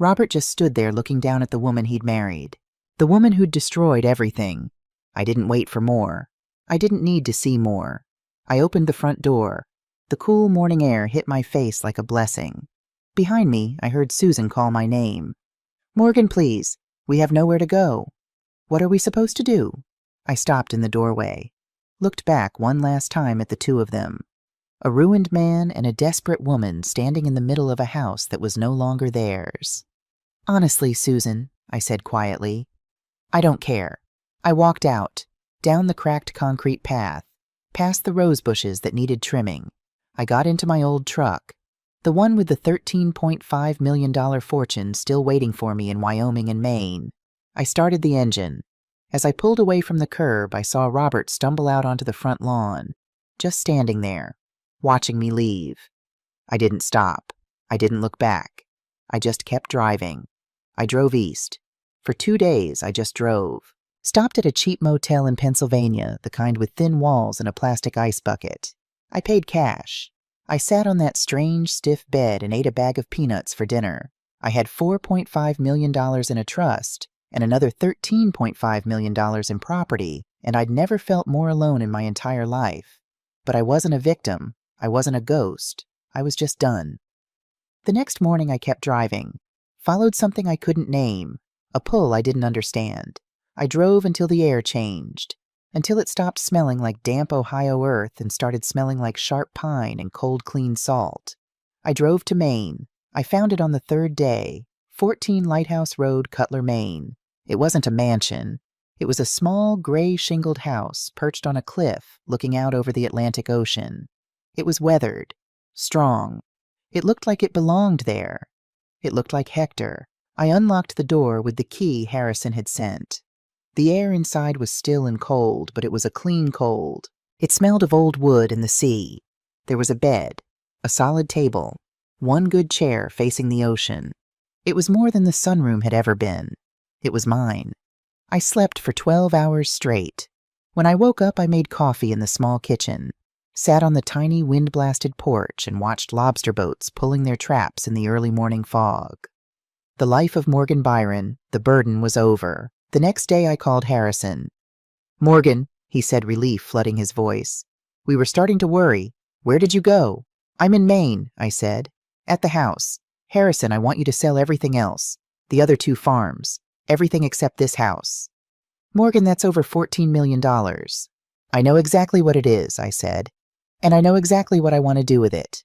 Robert just stood there looking down at the woman he'd married, the woman who'd destroyed everything. I didn't wait for more. I didn't need to see more. I opened the front door. The cool morning air hit my face like a blessing. Behind me, I heard Susan call my name. Morgan, please. We have nowhere to go. What are we supposed to do? I stopped in the doorway, looked back one last time at the two of them. A ruined man and a desperate woman standing in the middle of a house that was no longer theirs. Honestly, Susan, I said quietly, I don't care. I walked out, down the cracked concrete path, past the rose bushes that needed trimming. I got into my old truck, the one with the $13.5 million fortune still waiting for me in Wyoming and Maine. I started the engine. As I pulled away from the curb, I saw Robert stumble out onto the front lawn, just standing there, watching me leave. I didn't stop. I didn't look back. I just kept driving. I drove east. For 2 days, I just drove. Stopped at a cheap motel in Pennsylvania, the kind with thin walls and a plastic ice bucket. I paid cash. I sat on that strange, stiff bed and ate a bag of peanuts for dinner. I had $4.5 million in a trust and another $13.5 million in property, and I'd never felt more alone in my entire life. But I wasn't a victim. I wasn't a ghost. I was just done. The next morning I kept driving. Followed something I couldn't name, a pull I didn't understand. I drove until the air changed, until it stopped smelling like damp Ohio earth and started smelling like sharp pine and cold, clean salt. I drove to Maine. I found it on the 3rd day, 14 Lighthouse Road, Cutler, Maine. It wasn't a mansion. It was a small, gray shingled house perched on a cliff looking out over the Atlantic Ocean. It was weathered, strong. It looked like it belonged there. It looked like Hector. I unlocked the door with the key Harrison had sent. The air inside was still and cold, but it was a clean cold. It smelled of old wood and the sea. There was a bed, a solid table, one good chair facing the ocean. It was more than the sunroom had ever been. It was mine. I slept for 12 hours straight. When I woke up, I made coffee in the small kitchen, sat on the tiny wind-blasted porch and watched lobster boats pulling their traps in the early morning fog. The life of Morgan Byron, the burden was over. The next day I called Harrison. Morgan, he said, relief flooding his voice. We were starting to worry. Where did you go? I'm in Maine, I said. At the house. Harrison, I want you to sell everything else. The other 2 farms. Everything except this house. Morgan, that's over $14 million. I know exactly what it is, I said. And I know exactly what I want to do with it.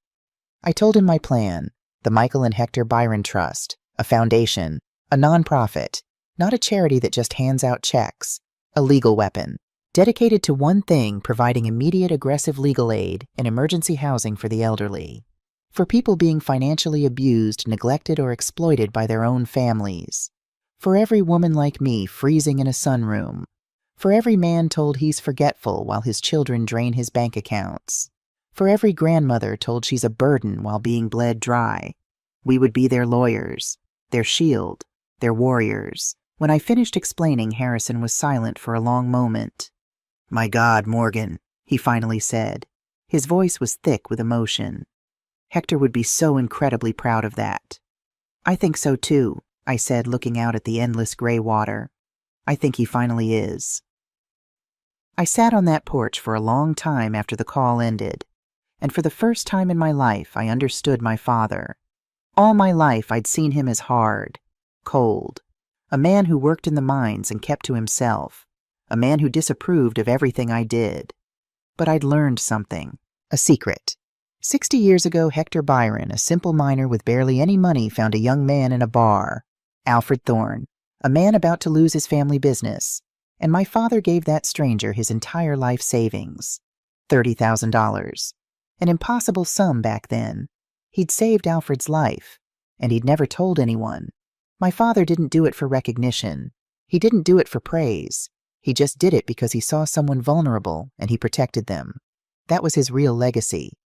I told him my plan. The Michael and Hector Byron Trust. A foundation. A nonprofit. Not a charity that just hands out checks. A legal weapon. dedicated to one thing: providing immediate aggressive legal aid and emergency housing for the elderly, for people being financially abused, neglected, or exploited by their own families, for every woman like me freezing in a sunroom, for every man told he's forgetful while his children drain his bank accounts, for every grandmother told she's a burden while being bled dry. We would be their lawyers, their shield, their warriors. When I finished explaining, Harrison was silent for a long moment. "My God, Morgan," he finally said. His voice was thick with emotion. "Hector would be so incredibly proud of that." "I think so too," I said, looking out at the endless gray water. "I think he finally is." I sat on that porch for a long time after the call ended, and for the first time in my life I understood my father. All my life I'd seen him as hard, cold, a man who worked in the mines and kept to himself, a man who disapproved of everything I did. But I'd learned something, a secret. 60 years ago, Hector Byron, a simple miner with barely any money, found a young man in a bar, Alfred Thorne, a man about to lose his family business, and my father gave that stranger his entire life savings, $30,000, an impossible sum back then. He'd saved Alfred's life, and he'd never told anyone. My father didn't do it for recognition. He didn't do it for praise. He just did it because he saw someone vulnerable and he protected them. That was his real legacy.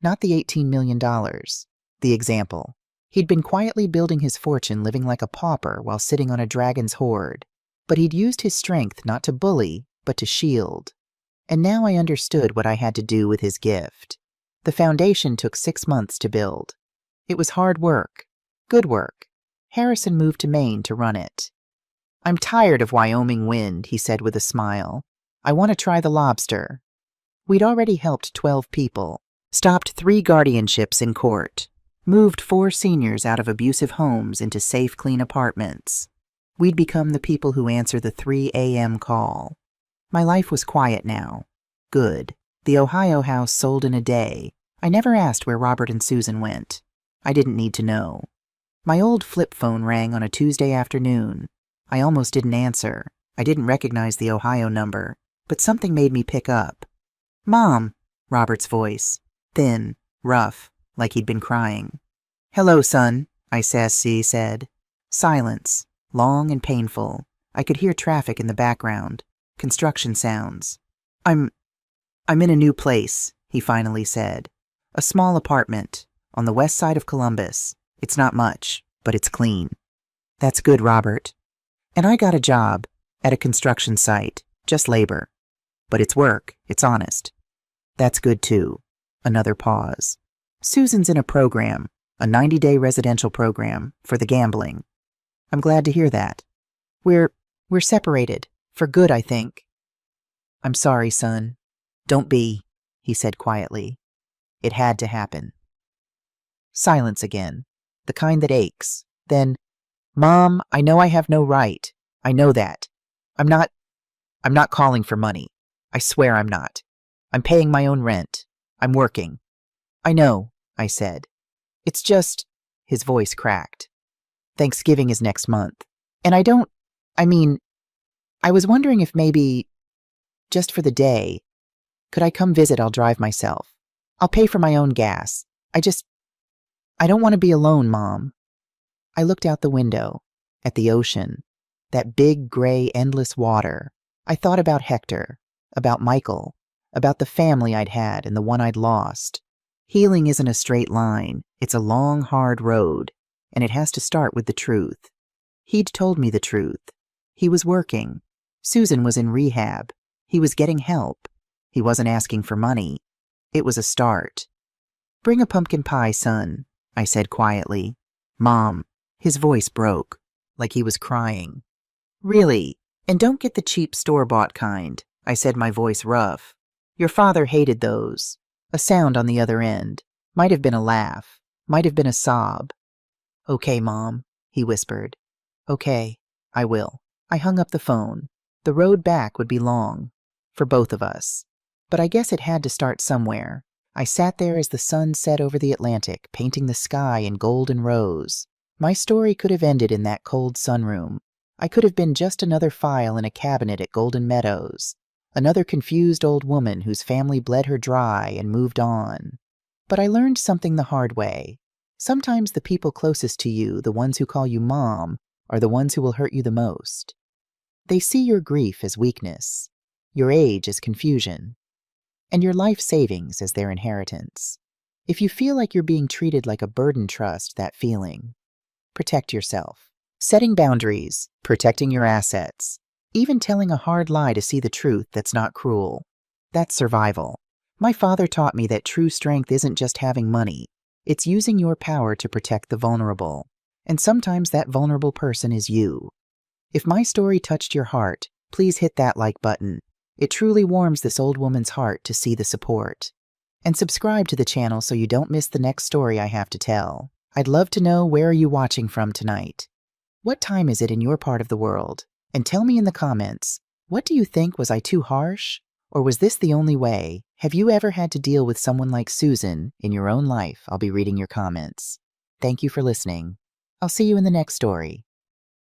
Not the $18 million. The example. He'd been quietly building his fortune, living like a pauper while sitting on a dragon's hoard. But he'd used his strength not to bully, but to shield. And now I understood what I had to do with his gift. The foundation took 6 months to build. It was hard work. Good work. Harrison moved to Maine to run it. "I'm tired of Wyoming wind," he said with a smile. "I want to try the lobster." We'd already helped 12 people, stopped 3 guardianships in court, moved 4 seniors out of abusive homes into safe, clean apartments. We'd become the people who answer the 3 a.m. call. My life was quiet now. Good. The Ohio house sold in a day. I never asked where Robert and Susan went. I didn't need to know. My old flip phone rang on a Tuesday afternoon. I almost didn't answer. I didn't recognize the Ohio number, but something made me pick up. "Mom," Robert's voice, thin, rough, like he'd been crying. "Hello, son," I said. Silence, long and painful. I could hear traffic in the background, construction sounds. I'm in a new place," he finally said. "A small apartment, on the west side of Columbus. It's not much, but it's clean." "That's good, Robert." "And I got a job, at a construction site, just labor. But it's work, it's honest." "That's good too." Another pause. "Susan's in a program, a 90-day residential program, for the gambling." "I'm glad to hear that." We're separated, for good, I think." "I'm sorry, son." "Don't be," he said quietly. "It had to happen." Silence again, the kind that aches. Then, "Mom, I know I have no right. I know that. I'm not calling for money. I swear I'm not. I'm paying my own rent. I'm working." "I know," I said. "It's just," his voice cracked. "Thanksgiving is next month. And I was wondering if maybe, just for the day, could I come visit? I'll drive myself. I'll pay for my own gas. I don't want to be alone, Mom." I looked out the window, at the ocean, that big, gray, endless water. I thought about Hector, about Michael, about the family I'd had and the one I'd lost. Healing isn't a straight line. It's a long, hard road, and it has to start with the truth. He'd told me the truth. He was working. Susan was in rehab. He was getting help. He wasn't asking for money. It was a start. "Bring a pumpkin pie, son," I said quietly. "Mom." His voice broke, like he was crying. "Really? And don't get the cheap store-bought kind," I said, my voice rough. "Your father hated those." A sound on the other end. Might have been a laugh. Might have been a sob. "Okay, Mom," he whispered. "Okay, I will." I hung up the phone. The road back would be long, for both of us. But I guess it had to start somewhere. I sat there as the sun set over the Atlantic, painting the sky in gold and rose. My story could have ended in that cold sunroom. I could have been just another file in a cabinet at Golden Meadows. Another confused old woman whose family bled her dry and moved on. But I learned something the hard way. Sometimes the people closest to you, the ones who call you mom, are the ones who will hurt you the most. They see your grief as weakness, your age as confusion, and your life savings as their inheritance. If you feel like you're being treated like a burden, trust that feeling. Protect yourself. Setting boundaries, protecting your assets, even telling a hard lie to see the truth that's not cruel. That's survival. My father taught me that true strength isn't just having money. It's using your power to protect the vulnerable. And sometimes that vulnerable person is you. If my story touched your heart, please hit that like button. It truly warms this old woman's heart to see the support. And subscribe to the channel so you don't miss the next story I have to tell. I'd love to know, where are you watching from tonight? What time is it in your part of the world? And tell me in the comments, what do you think? Was I too harsh? Or was this the only way? Have you ever had to deal with someone like Susan in your own life? I'll be reading your comments. Thank you for listening. I'll see you in the next story.